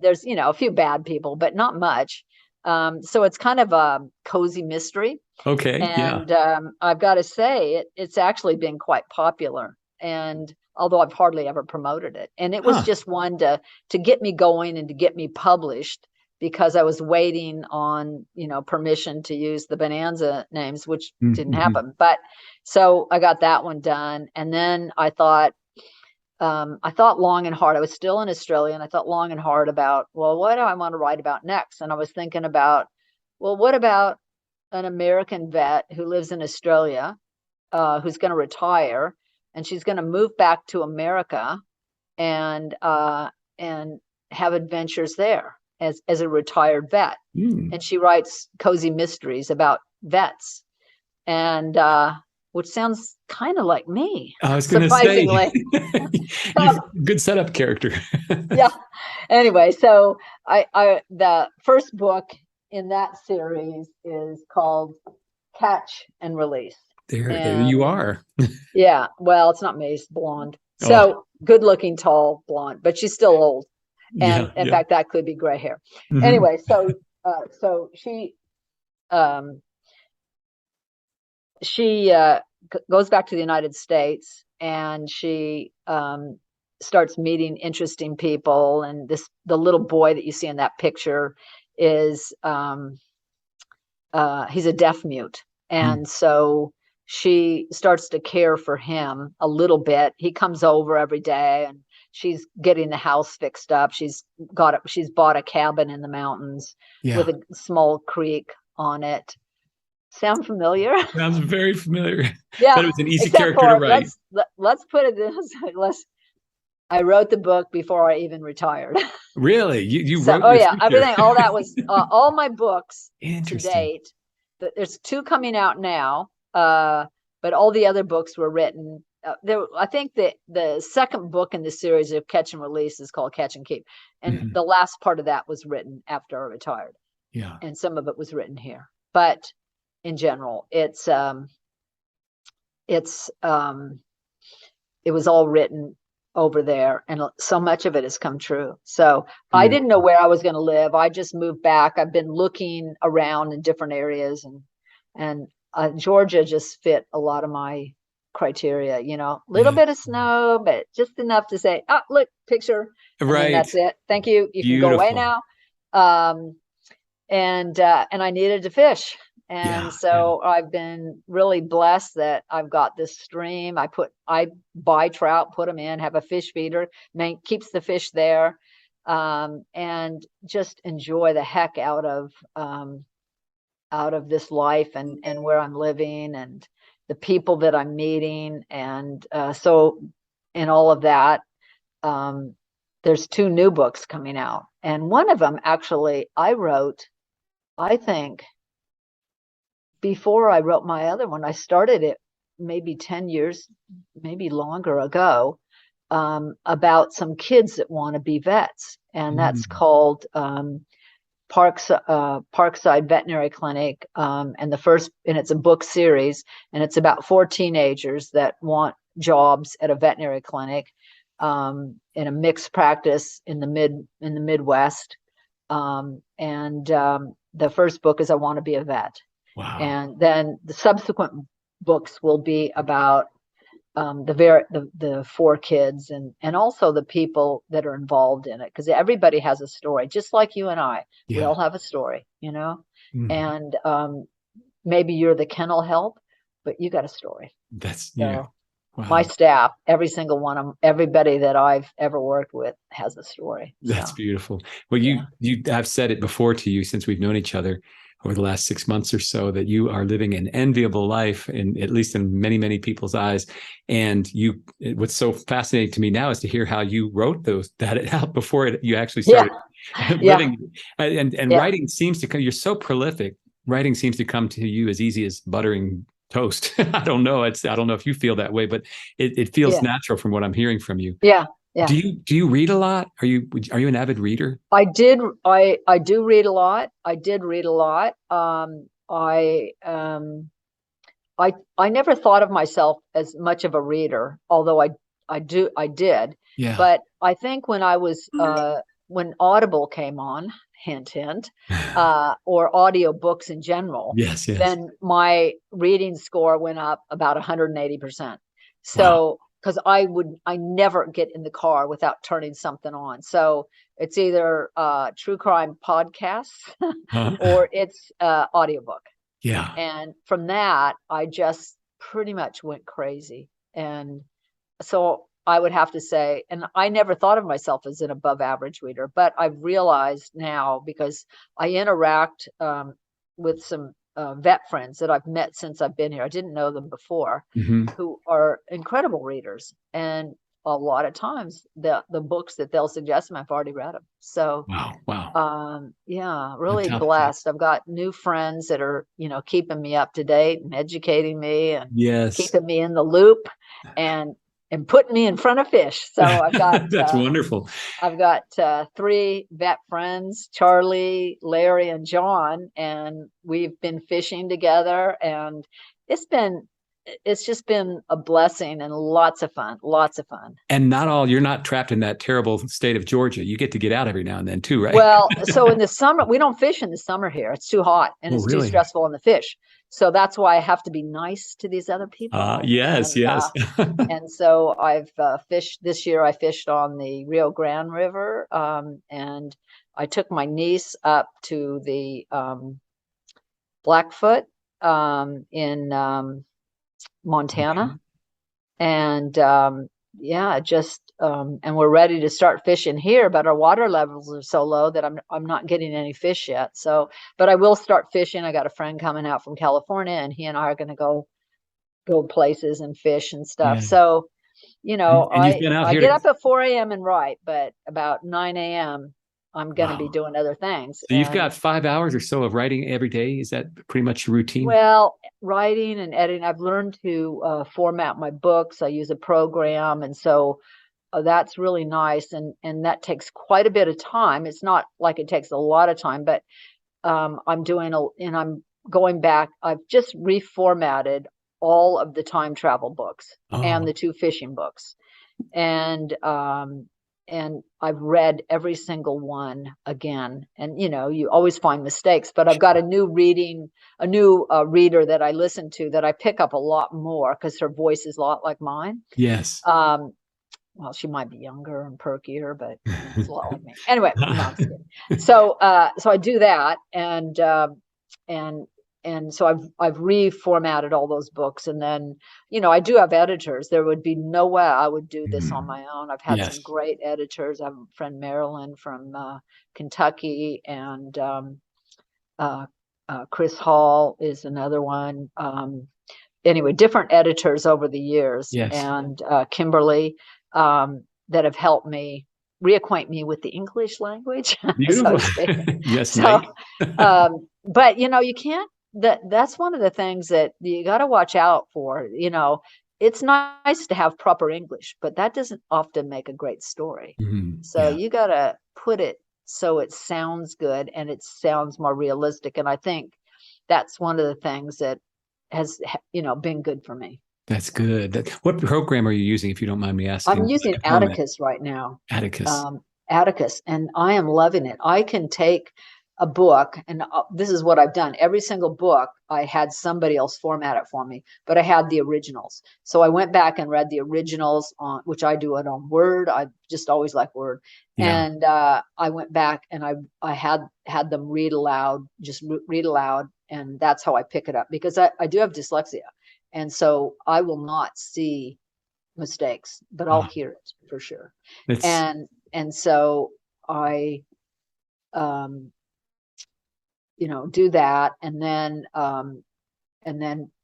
[SPEAKER 2] There's, you know, a few bad people, but not much. So it's kind of a cozy mystery.
[SPEAKER 3] Okay.
[SPEAKER 2] And I've got to say, it's actually been quite popular. And although I've hardly ever promoted it, and it was just one to get me going and to get me published, because I was waiting on, you know, permission to use the Bonanza names, which didn't happen. But so I got that one done, and then I thought long and hard. I was still in Australia, and I thought long and hard about, well, what do I want to write about next? And I was thinking about, well, what about an American vet who lives in Australia, who's going to retire, and she's going to move back to America and have adventures there as a retired vet. And she writes cozy mysteries about vets, and which sounds kind of like me.
[SPEAKER 3] I was going to say, good setup character.
[SPEAKER 2] Yeah. Anyway, so the first book in that series is called Catch and Release.
[SPEAKER 3] There you are.
[SPEAKER 2] Yeah. Well, it's not me. It's blonde. So good looking, tall, blonde, but she's still old. And in fact, that could be gray hair. Anyway, so she goes back to the United States, and she starts meeting interesting people. And the little boy that you see in that picture is he's a deaf mute. And so she starts to care for him a little bit. He comes over every day, and she's getting the house fixed up. She's bought a cabin in the mountains with a small creek on it. Sound familiar?
[SPEAKER 3] Sounds very familiar.
[SPEAKER 2] Yeah,
[SPEAKER 3] but it was an easy character to write.
[SPEAKER 2] Let's put it this. I wrote the book before I even retired.
[SPEAKER 3] Really? You wrote?
[SPEAKER 2] Oh yeah, everything. All that was all my books to
[SPEAKER 3] Interesting.
[SPEAKER 2] date. There's 2 coming out now, but all the other books were written. I think that the second book in the series of Catch and Release is called Catch and Keep, and the last part of that was written after I retired.
[SPEAKER 3] Yeah,
[SPEAKER 2] and some of it was written here, but in general, it's it was all written over there, and so much of it has come true. So I didn't know where I was going to live. I just moved back. I've been looking around in different areas, and Georgia just fit a lot of my criteria, little bit of snow, but just enough to say, oh, look, picture.
[SPEAKER 3] Right.
[SPEAKER 2] And that's it. Thank you. You can go away now. And I needed to fish. And so I've been really blessed that I've got this stream. I buy trout, put them in, have a fish feeder, keeps the fish there, and just enjoy the heck out of this life and where I'm living and the people that I'm meeting. And so in all of that, there's 2 new books coming out. And one of them, actually, I wrote, I think, before I wrote my other one. I started it maybe 10 years, maybe longer ago, about some kids that want to be vets. And that's called Parkside Veterinary Clinic. And it's a book series, and it's about 4 teenagers that want jobs at a veterinary clinic, in a mixed practice in the Midwest. The first book is I Want to Be a Vet.
[SPEAKER 3] Wow.
[SPEAKER 2] And then the subsequent books will be about the 4 kids and also the people that are involved in it, because everybody has a story, just like you and I. We all have a story, and maybe you're the kennel help, but you got a story.
[SPEAKER 3] That's
[SPEAKER 2] Wow.
[SPEAKER 3] My
[SPEAKER 2] staff, every single one of them, everybody that I've ever worked with has a story.
[SPEAKER 3] That's beautiful. Well, I've said it before to you since we've known each other over the last 6 months or so, that you are living an enviable life, at least in many, many people's eyes. And what's so fascinating to me now is to hear how you wrote that out before you actually started living. And writing seems to come, you're so prolific. Writing seems to come to you as easy as buttering toast. I don't know. I don't know if you feel that way, but it feels natural from what I'm hearing from you.
[SPEAKER 2] Yeah.
[SPEAKER 3] Do you read a lot? Are you an avid reader?
[SPEAKER 2] I do read a lot. I did read a lot. I never thought of myself as much of a reader, although I did.
[SPEAKER 3] Yeah.
[SPEAKER 2] But I think when I was when Audible came on, hint, hint, or audio books in general, then my reading score went up about 180%. So, because I never get in the car without turning something on. So it's either true crime podcasts or it's audiobook.
[SPEAKER 3] Yeah.
[SPEAKER 2] And from that, I just pretty much went crazy. And so I would have to say, and I never thought of myself as an above average reader, but I've realized now, because I interact with some vet friends that I've met since I've been here. I didn't know them before, who are incredible readers. And a lot of times the books that they'll suggest them, I've already read them. So, really blessed. I've got new friends that are, keeping me up to date and educating me and keeping me in the loop and putting me in front of fish. So I've got
[SPEAKER 3] that's wonderful.
[SPEAKER 2] I've got 3 vet friends, Charlie, Larry, and John, and we've been fishing together, and it's just been a blessing and lots of fun. And
[SPEAKER 3] you're not trapped in that terrible state of Georgia. You get to get out every now and then too, right?
[SPEAKER 2] Well, so in the summer, we don't fish in the summer here. It's too hot and it's too stressful on the fish. So that's why I have to be nice to these other people.
[SPEAKER 3] Yes.
[SPEAKER 2] And so I've fished this year. I fished on the Rio Grande River, and I took my niece up to the Blackfoot in Montana, and and we're ready to start fishing here, but our water levels are so low that I'm not getting any fish yet. So, but I will start fishing. I got a friend coming out from California, and he and I are going to go places and fish and stuff. Yeah. So, I get up at 4 a.m. and write, but about 9 a.m. I'm going to be doing other things.
[SPEAKER 3] So you've got 5 hours or so of writing every day. Is that pretty much your routine?
[SPEAKER 2] Well, writing and editing, I've learned to format my books. I use a program. And so that's really nice. And that takes quite a bit of time. It's not like it takes a lot of time, but I'm going back. I've just reformatted all of the time travel books and
[SPEAKER 3] Oh,
[SPEAKER 2] the 2 fishing books. And I've read every single one again. And, you know, you always find mistakes, but I've got a new reader that I listen to that I pick up a lot more because her voice is a lot like mine.
[SPEAKER 3] yes.
[SPEAKER 2] Well, she might be younger and perkier, but it's a lot like me. Anyway, no, I'm just kidding. So I do that, and so I've reformatted all those books, and then, you know, I do have editors. There would be no way I would do this on my own. I've had some
[SPEAKER 3] Yes.
[SPEAKER 2] great editors. I have a friend, Marilyn, from Kentucky, and Chris Hall is another one. Anyway, different editors over the years,
[SPEAKER 3] Yes.
[SPEAKER 2] and Kimberly, that have helped me reacquaint me with the English language, so
[SPEAKER 3] Beautiful.
[SPEAKER 2] to speak.
[SPEAKER 3] Yes,
[SPEAKER 2] So,
[SPEAKER 3] nice.
[SPEAKER 2] but you know, you can't. That's one of the things that you got to watch out for. You know, it's nice to have proper English, but that doesn't often make a great story. So
[SPEAKER 3] Yeah,
[SPEAKER 2] you got to put it so it sounds good and it sounds more realistic. And I think that's one of the things that has, you know, been good for me.
[SPEAKER 3] that's good. What program are you using, if you don't mind me
[SPEAKER 2] I'm
[SPEAKER 3] asking?
[SPEAKER 2] using
[SPEAKER 3] Like a format.
[SPEAKER 2] Atticus right now.
[SPEAKER 3] Atticus.
[SPEAKER 2] Atticus, and I am loving it. I can take a book, and this is what I've done. Every single book, I had somebody else format it for me, but I had the originals. So I went back and read the originals on, which I do it on Word. I just always like Word.
[SPEAKER 3] Yeah.
[SPEAKER 2] And I went back and I had them read aloud, just read aloud, and that's how I pick it up, because I do have dyslexia, and so I will not see mistakes, but I'll hear it for sure.
[SPEAKER 3] It's
[SPEAKER 2] And so I you know, do that, and then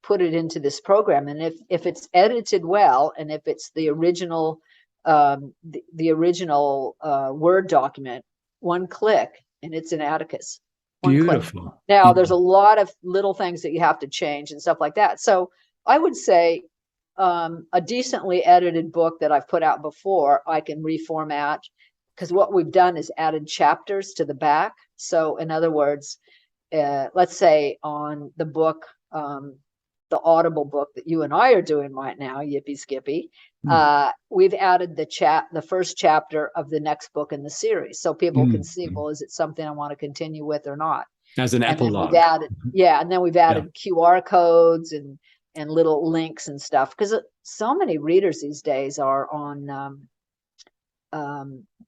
[SPEAKER 2] put it into this program. And if it's edited well, and if it's the original the original Word document, one click and it's in Atticus. One click.
[SPEAKER 3] beautiful.
[SPEAKER 2] Now
[SPEAKER 3] Yeah.
[SPEAKER 2] there's a lot of little things that you have to change and stuff like that. So I would say a decently edited book that I've put out before, I can reformat, because what we've done is added chapters to the back. So in other words, let's say on the book, the Audible book that you and I are doing right now, Yippee Skippy, we've added the first chapter of the next book in the series, so people can see, well, is it something I want to continue with or not?
[SPEAKER 3] As an
[SPEAKER 2] And then we've
[SPEAKER 3] epilogue.
[SPEAKER 2] added, and then we've added QR codes and little links and stuff, because so many readers these days are on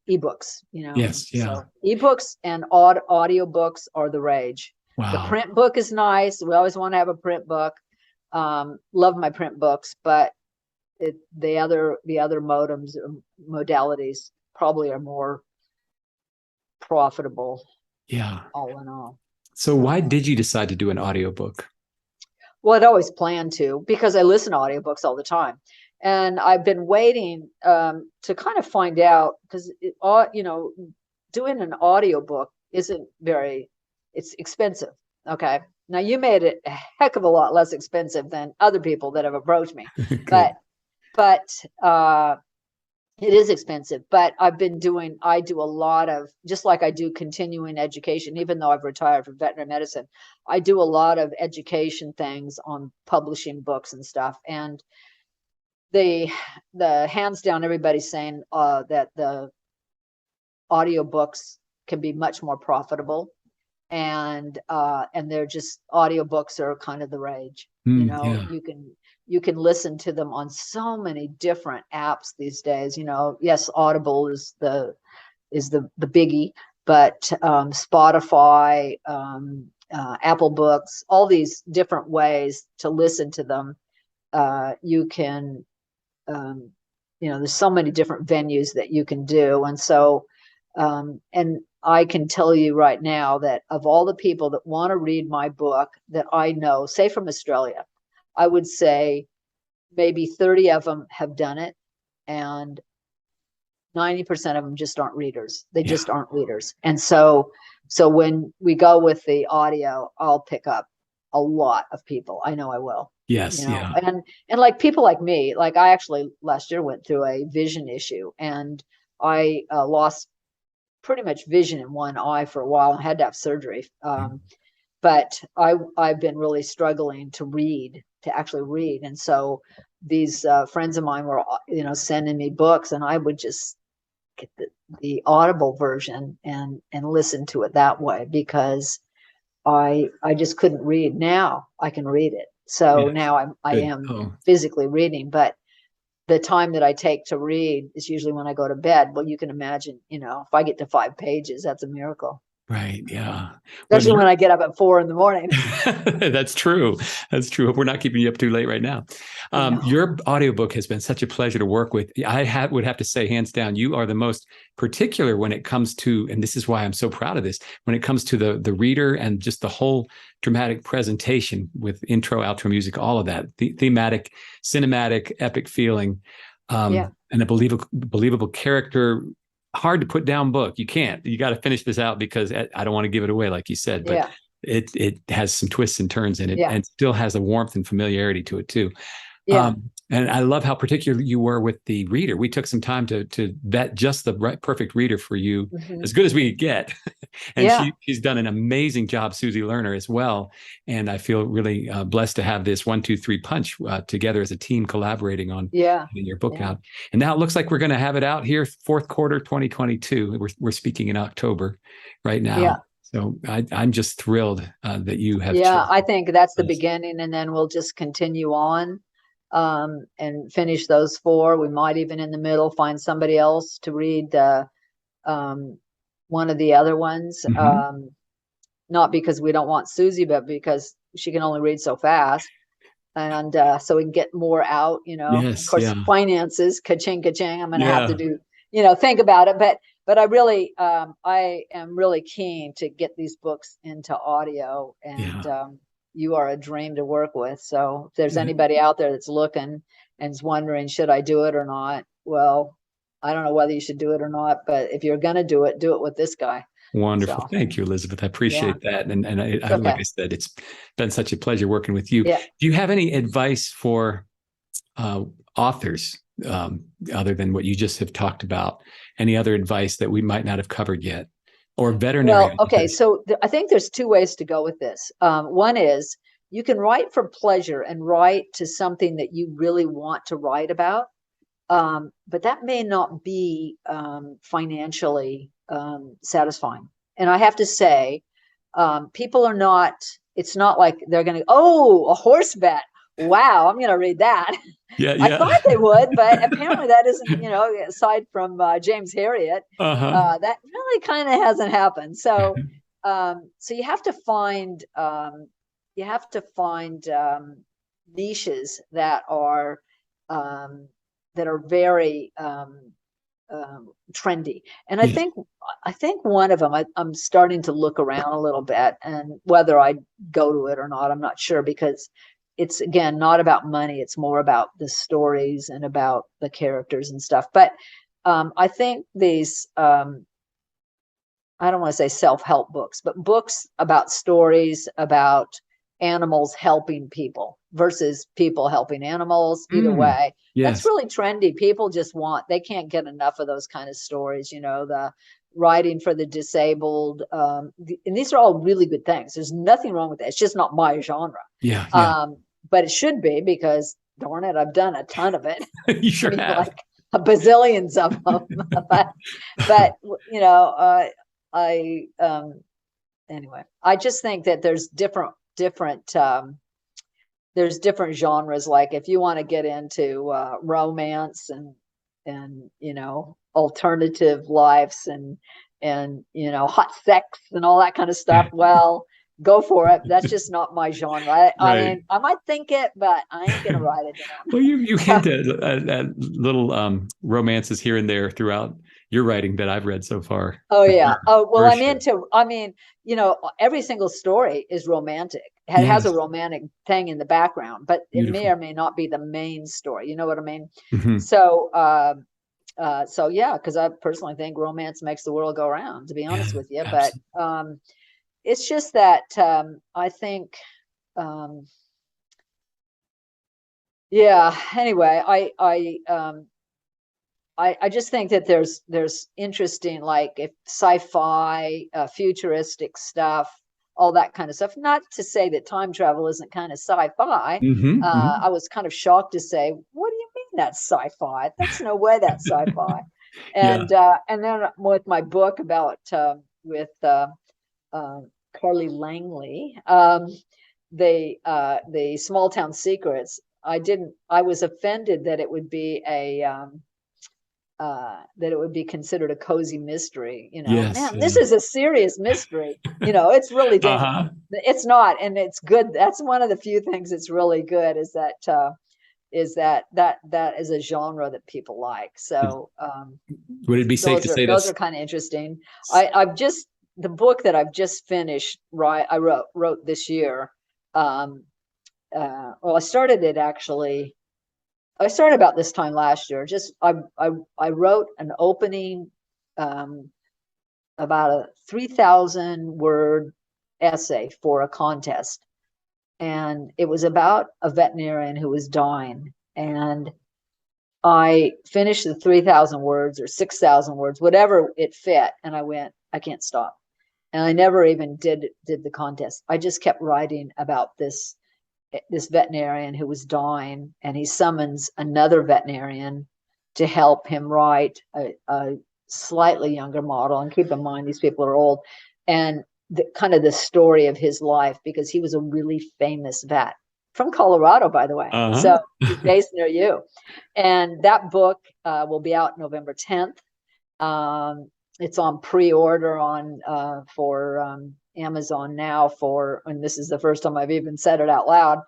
[SPEAKER 2] ebooks, you know.
[SPEAKER 3] Yes. Yeah.
[SPEAKER 2] So ebooks and audio books are the rage. The
[SPEAKER 3] Wow.
[SPEAKER 2] print book is nice. We always want to have a print book. Love my print books, but the other modalities probably are more profitable.
[SPEAKER 3] Yeah.
[SPEAKER 2] All in all.
[SPEAKER 3] So why did you decide to do an audiobook?
[SPEAKER 2] Well, I'd always planned to, because I listen to audiobooks all the time. And I've been waiting to kind of find out, because, you know, doing an audiobook isn't it's expensive. Okay. Now, you made it a heck of a lot less expensive than other people that have approached me. but it is expensive. But I do a lot of, just like I do continuing education, even though I've retired from veterinary medicine, I do a lot of education things on publishing books and stuff. And the hands down, everybody's saying that the audiobooks can be much more profitable. And they're just, audiobooks are kind of the rage. You know, you can listen to them on so many different apps these days. You know, yes, Audible is the biggie, but Spotify, Apple Books, all these different ways to listen to them. You can, you know, there's so many different venues that you can do. And so, and I can tell you right now that of all the people that want to read my book that I know, say from Australia, I would say maybe 30 of them have done it, and 90% of them just aren't readers. They just aren't readers. And so when we go with the audio, I'll pick up a lot of people. I know I will.
[SPEAKER 3] Yes.
[SPEAKER 2] You know?
[SPEAKER 3] Yeah.
[SPEAKER 2] And like people like me, like I actually last year went through a vision issue, and I lost pretty much vision in one eye for a while and had to have surgery. but I've been really struggling to actually read. And so these friends of mine were, sending me books, and I would just get the Audible version and listen to it that way, because I just couldn't read. Now I can read it. So now I am physically reading, but the time that I take to read is usually when I go to bed. Well, you can imagine, if I get to 5 pages, that's a miracle.
[SPEAKER 3] Right. Yeah.
[SPEAKER 2] Especially when I get up at 4 in.
[SPEAKER 3] That's true. That's true. Hope we're not keeping you up too late right now. Your audiobook has been such a pleasure to work with. I would have to say, hands down, you are the most particular when it comes to, and this is why I'm so proud of this, when it comes to the reader and just the whole dramatic presentation with intro, outro music, all of that, the thematic, cinematic, epic feeling, and a believable character. Hard to put down book. You can't. You got to finish this out, because I don't want to give it away, like you said, but it has some twists and turns in it, and still has a warmth and familiarity to it too. And I love how particular you were with the reader. We took some time to vet just the perfect reader for you, as good as we could get. And she's done an amazing job, Susie Lerner, as well. And I feel really blessed to have this 1, 2, 3 punch together as a team, collaborating on getting your book out. And now it looks like we're going to have it out here fourth quarter 2022. We're speaking in October right now. So I'm just thrilled that you have.
[SPEAKER 2] I think that's the beginning, and then we'll just continue on and finish those 4. We might even in the middle find somebody else to read one of the other ones. Not because we don't want Susie, but because she can only read so fast. And so we can get more out, of course, finances, ka-ching, ka-ching. I'm going to have to do, think about it. But I really, I am really keen to get these books into audio, and you are a dream to work with. So if there's anybody out there that's looking and is wondering, should I do it or not? Well, I don't know whether you should do it or not, but if you're going to do it with this guy.
[SPEAKER 3] Wonderful. Thank you, Elizabeth. I appreciate that. And I like I said, it's been such a pleasure working with you. Do you have any advice for authors, other than what you just have talked about? Any other advice that we might not have covered yet? Or veterinarian?
[SPEAKER 2] Well, okay. So I think there's 2 ways to go with this. One is you can write for pleasure and write to something that you really want to write about. But that may not be financially satisfying. And I have to say, people are not, it's not like they're going to, a horse bet. Wow, I'm going to read that. I thought they would, but apparently that isn't, aside from James Herriot, that really kind of hasn't happened. So, so you have to find, niches that are very trendy. And I think one of them, I'm starting to look around a little bit, and whether I go to it or not, I'm not sure, because it's, again, not about money. It's more about the stories and about the characters and stuff. But I think these, I don't want to say self-help books, but books about stories about animals helping people versus people helping animals. Either way, that's really trendy. People they can't get enough of those kind of stories, the writing for the disabled. And these are all really good things. There's nothing wrong with that. It's just not my genre. But it should be, because darn it, I've done a ton of it.
[SPEAKER 3] You sure have.
[SPEAKER 2] Like a bazillions of them. but anyway, I just think that there's different genres. Like if you want to get into romance and alternative lives and hot sex and all that kind of stuff, well, go for it. That's just not my genre. I mean, I might think it, but I ain't gonna write it down.
[SPEAKER 3] Well, you hint at little romances here and there throughout your writing that I've read so far.
[SPEAKER 2] Oh yeah. Oh well, every single story is romantic. It has a romantic thing in the background, but it may or may not be the main story. You know what I mean? So because I personally think romance makes the world go round, to be honest with you. Absolutely. But it's just that I think anyway, I just think that there's interesting, like, if sci-fi, futuristic stuff, all that kind of stuff. Not to say that time travel isn't kind of sci-fi. I was kind of shocked to say, what do you mean that's sci-fi? That's no way that's sci-fi. And then with my book about with Carly Langley, the Small Town Secrets, I was offended that it would be that it would be considered a cozy mystery. Man, this is a serious mystery. It's really dangerous. It's not, and it's good. That's one of the few things that's really good is that is a genre that people like. So
[SPEAKER 3] would it be safe to say
[SPEAKER 2] those are kind of interesting? The book that I've just finished, I wrote this year. I started it actually. I started about this time last year. I wrote an opening, about a 3,000 word essay for a contest. And it was about a veterinarian who was dying. And I finished the 3,000 words or 6,000 words, whatever it fit. And I went, I can't stop. And I never even did the contest. I just kept writing about this veterinarian who was dying, and he summons another veterinarian to help him write a slightly younger model. And keep in mind, these people are old, and kind of the story of his life, because he was a really famous vet from Colorado, by the way. So he's based near you. And that book will be out November 10th. It's on pre-order for Amazon now and this is the first time I've even said it out loud,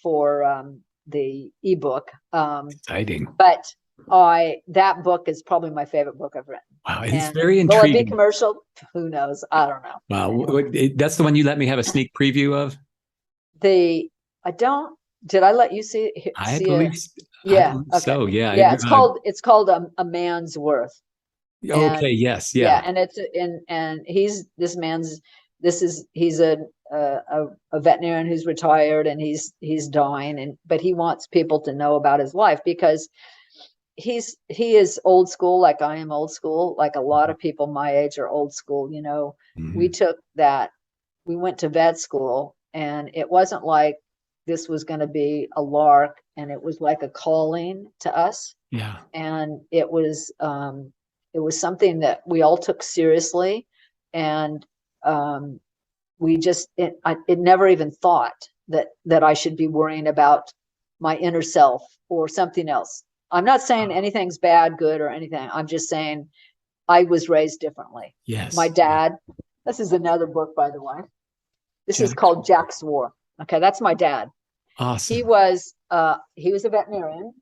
[SPEAKER 2] for the ebook.
[SPEAKER 3] Exciting.
[SPEAKER 2] But that book is probably my favorite book I've written.
[SPEAKER 3] Wow, it's very intriguing.
[SPEAKER 2] Will it be commercial? Who knows? I don't know.
[SPEAKER 3] Wow, that's the one you let me have a sneak preview of?
[SPEAKER 2] Did I let you see it?
[SPEAKER 3] I believe so. Yeah.
[SPEAKER 2] Yeah, it's called A Man's Worth.
[SPEAKER 3] Okay. Yes. Yeah.
[SPEAKER 2] And he's a veterinarian who's retired, and he's dying, but he wants people to know about his life, because he is old school, like I am old school, like a lot of people my age are old school. We went to vet school, and it wasn't like this was going to be a lark, and it was like a calling to us.
[SPEAKER 3] Yeah. And
[SPEAKER 2] it was something that we all took seriously, and it never even thought that I should be worrying about my inner self or something else. I'm not saying anything's bad, good, or anything. I'm just saying I was raised differently.
[SPEAKER 3] Yes.
[SPEAKER 2] My dad, this is another book, by the way. This is called Jack's War. Okay, that's my dad.
[SPEAKER 3] Awesome.
[SPEAKER 2] He was a veterinarian,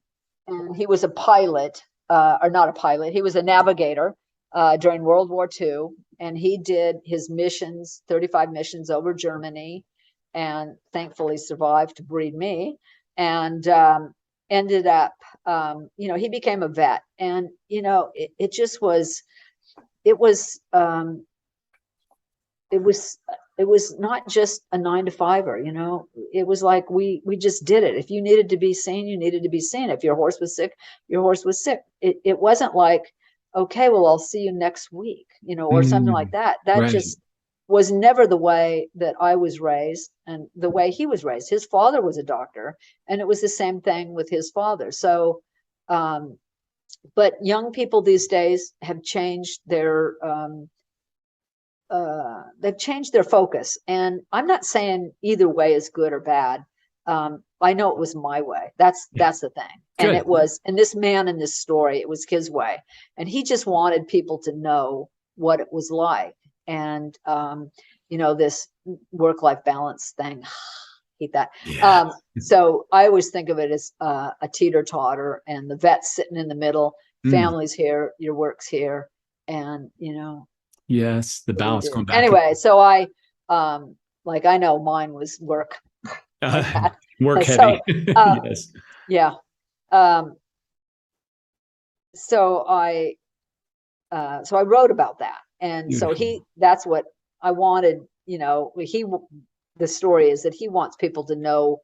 [SPEAKER 2] and he was a pilot. Or not a pilot, he was a navigator during World War II, and he did his missions, 35 missions over Germany, and thankfully survived to breed me, and ended up, he became a vet, and it just was, it was not just a 9-to-5er, it was like we just did it. If you needed to be seen, you needed to be seen. If your horse was sick, your horse was sick. It wasn't like, okay, well, I'll see you next week, or something like that. That just was never the way that I was raised, and the way he was raised. His father was a doctor, and it was the same thing with his father. So, but young people these days have changed they've changed their focus, and I'm not saying either way is good or bad. I know it was my way. That's the thing.
[SPEAKER 3] Good.
[SPEAKER 2] And it was, and this man in this story, it was his way, and he just wanted people to know what it was like. And this work-life balance thing, hate that.
[SPEAKER 3] Yeah.
[SPEAKER 2] So I always think of it as a teeter-totter, and the vet's sitting in the middle. Family's here, your work's here, and
[SPEAKER 3] yes, the balance going back.
[SPEAKER 2] Anyway, so I know mine was work.
[SPEAKER 3] Work heavy. Yes.
[SPEAKER 2] Yeah. So I wrote about that, and
[SPEAKER 3] Beautiful.
[SPEAKER 2] so that's what I wanted. The story is that he wants people to know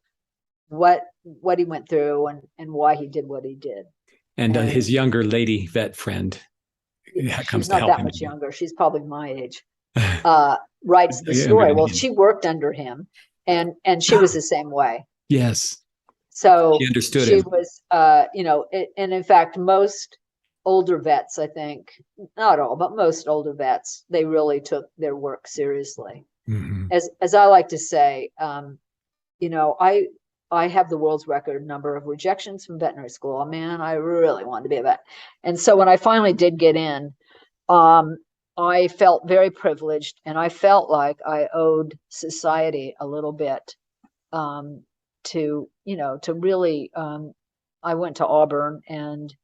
[SPEAKER 2] what he went through and why he did what he did.
[SPEAKER 3] And his younger lady vet friend comes
[SPEAKER 2] she's
[SPEAKER 3] to
[SPEAKER 2] not
[SPEAKER 3] help
[SPEAKER 2] that
[SPEAKER 3] him.
[SPEAKER 2] much younger. She's probably my age. writes the
[SPEAKER 3] Yeah,
[SPEAKER 2] story. Well,
[SPEAKER 3] yeah.
[SPEAKER 2] she worked under him, and she was the same way.
[SPEAKER 3] Yes.
[SPEAKER 2] So
[SPEAKER 3] She understood
[SPEAKER 2] she
[SPEAKER 3] him.
[SPEAKER 2] was, and in fact, most older vets, I think, not all, but most older vets, they really took their work seriously.
[SPEAKER 3] Mm-hmm.
[SPEAKER 2] As I like to say, I have the world's record number of rejections from veterinary school. Man, I really wanted to be a vet. And so when I finally did get in, I felt very privileged, and I felt like I owed society a little bit, to really, I went to Auburn, and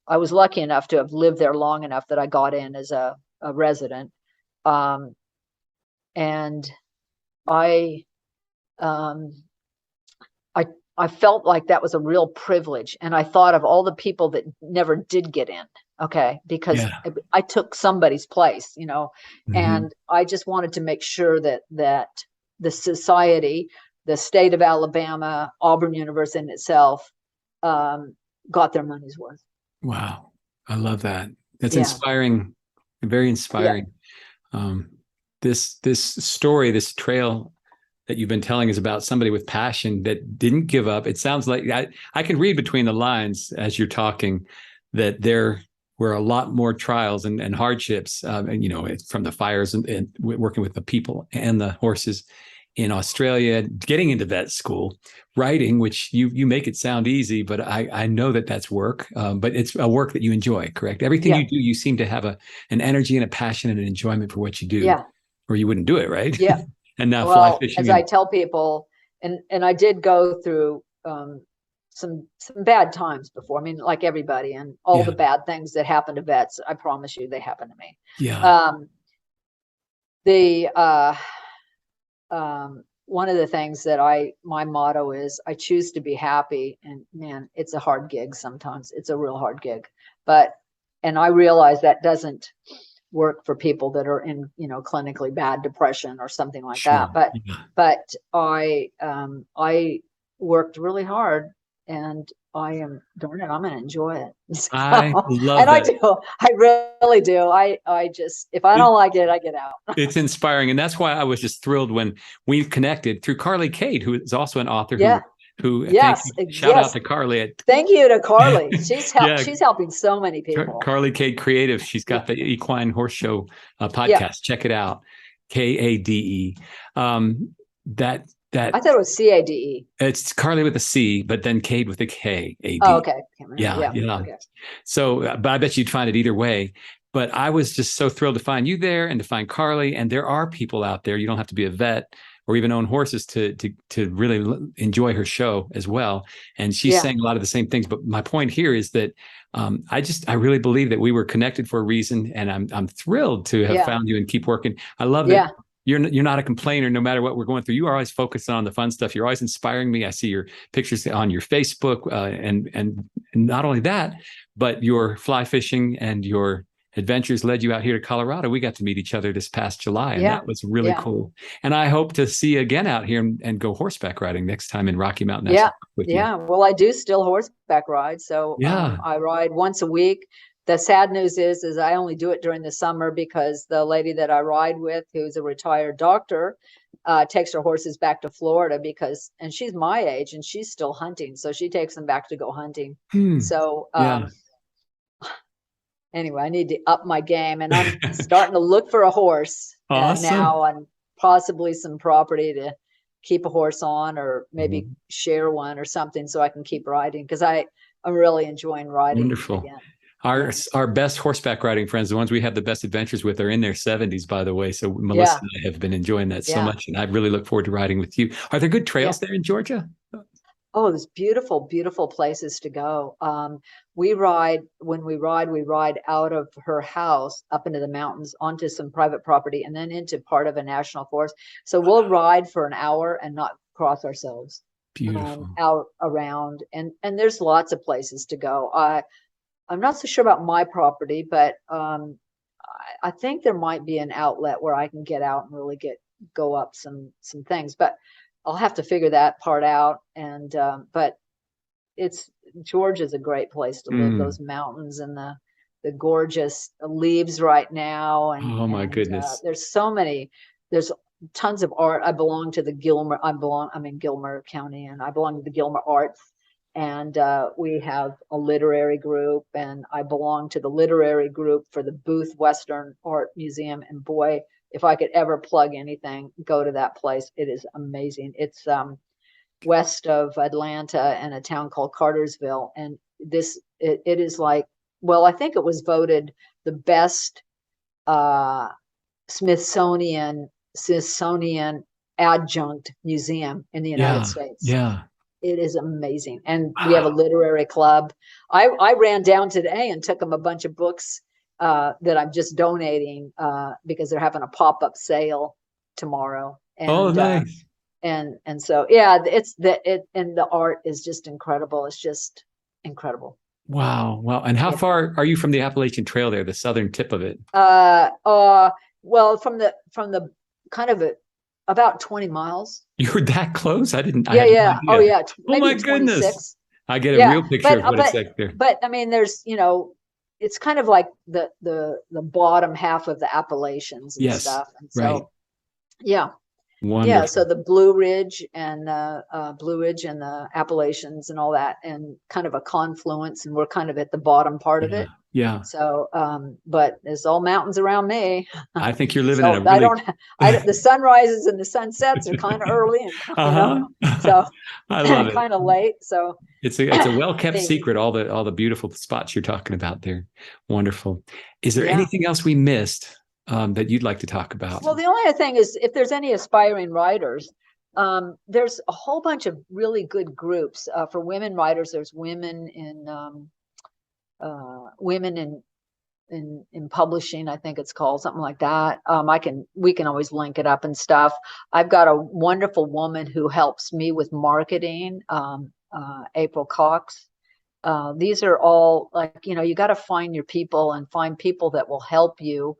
[SPEAKER 2] I was lucky enough to have lived there long enough that I got in as a resident. And I, um, I felt like that was a real privilege. And I thought of all the people that never did get in. Okay. Because
[SPEAKER 3] Yeah.
[SPEAKER 2] I took somebody's place,
[SPEAKER 3] Mm-hmm.
[SPEAKER 2] and I just wanted to make sure that the society, the state of Alabama, Auburn University in itself, got their money's worth.
[SPEAKER 3] Wow. I love that. That's
[SPEAKER 2] Yeah.
[SPEAKER 3] inspiring, very inspiring.
[SPEAKER 2] Yeah.
[SPEAKER 3] This story, this trail that you've been telling is about somebody with passion that didn't give up. It sounds like I can read between the lines as you're talking that there were a lot more trials and hardships, from the fires and working with the people and the horses in Australia, getting into vet school, writing, which you make it sound easy, but I know that that's work, but it's a work that you enjoy, correct? Everything you do, you seem to have an energy and a passion and an enjoyment for what you do,
[SPEAKER 2] Yeah.
[SPEAKER 3] or you wouldn't do it, right?
[SPEAKER 2] Yeah.
[SPEAKER 3] And now
[SPEAKER 2] Well,
[SPEAKER 3] fly fishing.
[SPEAKER 2] as I tell people, and I did go through some bad times before. I mean, like everybody, and all the bad things that happen to vets, I promise you, they happen to me.
[SPEAKER 3] Yeah.
[SPEAKER 2] One of the things that my motto is, I choose to be happy. And man, it's a hard gig sometimes. It's a real hard gig. And I realize that doesn't work for people that are in, clinically bad depression or something like that. But I worked really hard, and I'm going to enjoy it.
[SPEAKER 3] I love
[SPEAKER 2] and
[SPEAKER 3] that.
[SPEAKER 2] I really do. I just, if I don't like it, I get out.
[SPEAKER 3] It's inspiring. And that's why I was just thrilled when we connected through Carly Cade, who is also an author. Who shout out to Carly.
[SPEAKER 2] Thank you to Carly. She's helping so many people.
[SPEAKER 3] Carly Cade Creative. She's got the Equine Horse Show podcast. Check it out. KADE. That I
[SPEAKER 2] thought it was CADE.
[SPEAKER 3] It's Carly with a C, but then Cade with a K. AD.
[SPEAKER 2] Oh, okay.
[SPEAKER 3] Yeah. Okay. So, but I bet you'd find it either way. But I was just so thrilled to find you there and to find Carly. And there are people out there. You don't have to be a vet or even own horses to really enjoy her show as well. And she's saying a lot of the same things. But my point here is that I really believe that we were connected for a reason, and I'm thrilled to have found you and keep working. I love that you're not a complainer no matter what we're going through. You are always focused on the fun stuff. You're always inspiring me. I see your pictures on your Facebook, and not only that, but your fly fishing and your adventures led you out here to Colorado. We got to meet each other this past July, and that was really cool. And I hope to see you again out here and go horseback riding next time in Rocky Mountain National Park with you.
[SPEAKER 2] Well, I do still horseback ride. So I ride once a week. The sad news is I only do it during the summer because the lady that I ride with, who's a retired doctor, takes her horses back to Florida and she's my age and she's still hunting. So she takes them back to go hunting. So, anyway, I need to up my game, and I'm starting to look for a horse now, and possibly some property to keep a horse on, or maybe share one or something so I can keep riding, because I'm really enjoying riding.
[SPEAKER 3] Wonderful. Again. Our best horseback riding friends, the ones we have the best adventures with, are in their 70s, by the way. So Melissa and I have been enjoying that so much, and I really look forward to riding with you. Are there good trails there in Georgia?
[SPEAKER 2] Oh, there's beautiful, beautiful places to go. When we ride out of her house up into the mountains onto some private property and then into part of a national forest. So we'll ride for an hour and not cross ourselves.
[SPEAKER 3] Beautiful.
[SPEAKER 2] Out around, and there's lots of places to go. I'm not so sure about my property, but I think there might be an outlet where I can get out and really go up some things, but I'll have to figure that part out. And but Georgia's a great place to live. Those mountains and the gorgeous leaves right now. And
[SPEAKER 3] oh my goodness.
[SPEAKER 2] There's tons of art. I'm in Gilmer County, and I belong to the Gilmer Arts. And we have a literary group, and I belong to the literary group for the Booth Western Art Museum. And boy, if I could ever plug anything, go to that place. It is amazing. It's west of Atlanta in a town called Cartersville. And it is like, well, I think it was voted the best Smithsonian adjunct museum in the United States.
[SPEAKER 3] Yeah.
[SPEAKER 2] It is amazing. And we have a literary club. I ran down today and took them a bunch of books that I'm just donating because they're having a pop-up sale tomorrow. And,
[SPEAKER 3] nice.
[SPEAKER 2] And so, yeah, and the art is just incredible. It's just incredible.
[SPEAKER 3] Wow. And how far are you from the Appalachian Trail there, the southern tip of it?
[SPEAKER 2] Well, from the kind of about 20 miles.
[SPEAKER 3] You were that close? I didn't.
[SPEAKER 2] Yeah.
[SPEAKER 3] No idea.
[SPEAKER 2] Oh, yeah.
[SPEAKER 3] Oh my goodness. I get a real picture of what it's like there.
[SPEAKER 2] But I mean, there's, it's kind of like the bottom half of the Appalachians and stuff. And so, yeah. Wonderful. Yeah. So the Blue Ridge and the Appalachians and all that, and kind of a confluence, and we're kind of at the bottom part of it.
[SPEAKER 3] Yeah.
[SPEAKER 2] So, but there's all mountains around me.
[SPEAKER 3] I think you're living in a really...
[SPEAKER 2] the sunrises and the sunsets are kind of early, and so
[SPEAKER 3] I love it.
[SPEAKER 2] Kind of late. So
[SPEAKER 3] it's a well-kept secret. All the beautiful spots you're talking about there. Wonderful. Is there anything else we missed that you'd like to talk about?
[SPEAKER 2] Well, the only other thing is, if there's any aspiring writers, there's a whole bunch of really good groups for women writers. There's women in publishing, I think it's called, something like that. We can always link it up and stuff. I've got a wonderful woman who helps me with marketing, April Cox. These are all like, you got to find your people and find people that will help you.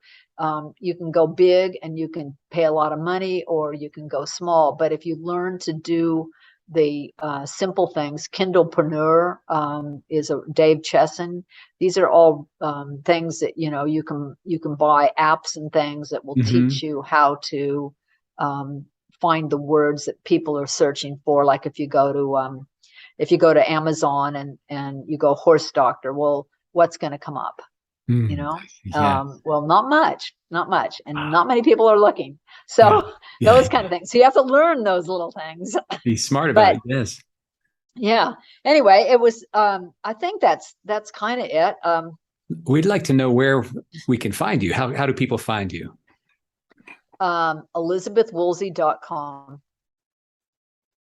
[SPEAKER 2] You can go big and you can pay a lot of money, or you can go small. But if you learn to do the simple things, Kindlepreneur is Dave Chesson. These are all things that you can buy apps and things that will teach you how to find the words that people are searching for. Like if you go to Amazon and you go horse doctor, well, what's going to come up? Well, not much, and not many people are looking. So those kind of things. So you have to learn those little things.
[SPEAKER 3] Be smart about it. Yes.
[SPEAKER 2] Yeah. Anyway, it was. I think that's kind of it.
[SPEAKER 3] We'd like to know where we can find you. How do people find you?
[SPEAKER 2] ElizabethWoolsey.com.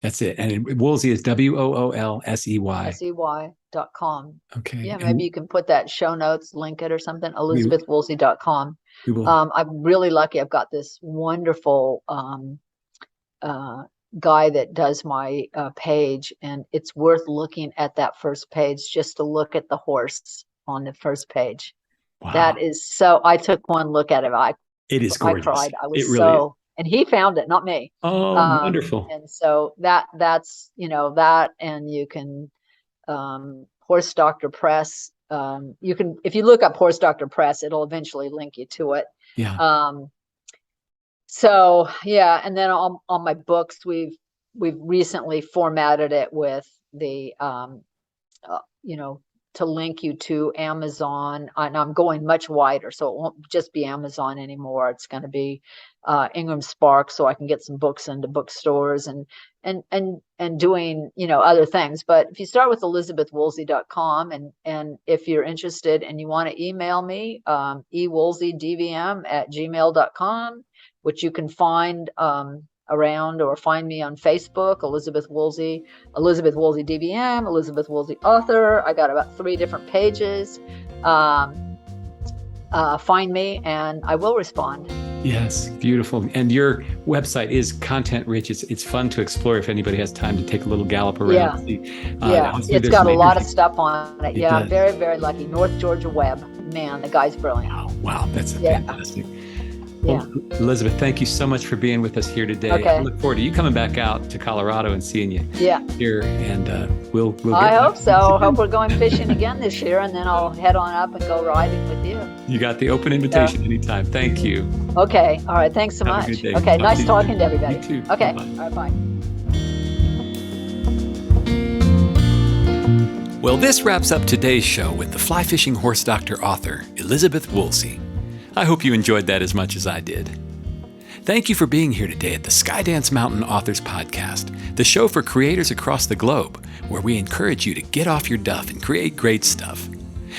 [SPEAKER 3] That's it. And Woolsey is WOOLSEY.
[SPEAKER 2] SEY.com.
[SPEAKER 3] Okay.
[SPEAKER 2] Yeah, maybe you can put that show notes, link it or something. ElizabethWoolsey.com. I'm really lucky. I've got this wonderful guy that does my page, and it's worth looking at that first page just to look at the horse on the first page. Wow. That is so. I took one look at it.
[SPEAKER 3] It is gorgeous.
[SPEAKER 2] I cried. I was really is. And he found it, not me.
[SPEAKER 3] Oh, wonderful.
[SPEAKER 2] And so that's, that, and you can, Horse Doctor Press. You can, if you look up Horse Doctor Press, it'll eventually link you to it.
[SPEAKER 3] Yeah.
[SPEAKER 2] So yeah. And then on my books, we've recently formatted it with the, to link you to Amazon. And I'm going much wider, so it won't just be Amazon anymore. It's going to be Ingram Spark, so I can get some books into bookstores and doing other things. But if you start with ElizabethWoolsey.com, and if you're interested and you want to email me, ewoolseydvm@gmail.com, which you can find around, or find me on Facebook, Elizabeth Woolsey DVM, Elizabeth Woolsey author. I got about 3 different pages. Find me and I will respond.
[SPEAKER 3] Yes, beautiful. And your website is content rich. It's fun to explore if anybody has time to take a little gallop around.
[SPEAKER 2] Yeah, it's got a lot of stuff on it. Yeah, I'm very, very lucky. North Georgia Web. Man, the guy's brilliant.
[SPEAKER 3] Wow, that's fantastic. Well, Elizabeth, thank you so much for being with us here today.
[SPEAKER 2] Okay.
[SPEAKER 3] I look forward to you coming back out to Colorado and seeing you here. And we'll
[SPEAKER 2] I hope so. Hope we're going fishing again this year, and then I'll head on up and go riding with you.
[SPEAKER 3] You got the open invitation anytime. Thank you.
[SPEAKER 2] Okay. All right. Thanks so much. Okay. Nice talking to everybody.
[SPEAKER 3] You too.
[SPEAKER 2] Okay.
[SPEAKER 3] Bye-bye.
[SPEAKER 2] All right. Bye.
[SPEAKER 1] Well, this wraps up today's show with the fly fishing horse doctor author, Elizabeth Woolsey. I hope you enjoyed that as much as I did. Thank you for being here today at the Skydance Mountain Authors Podcast, the show for creators across the globe, where we encourage you to get off your duff and create great stuff.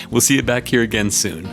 [SPEAKER 1] We'll see you back here again soon.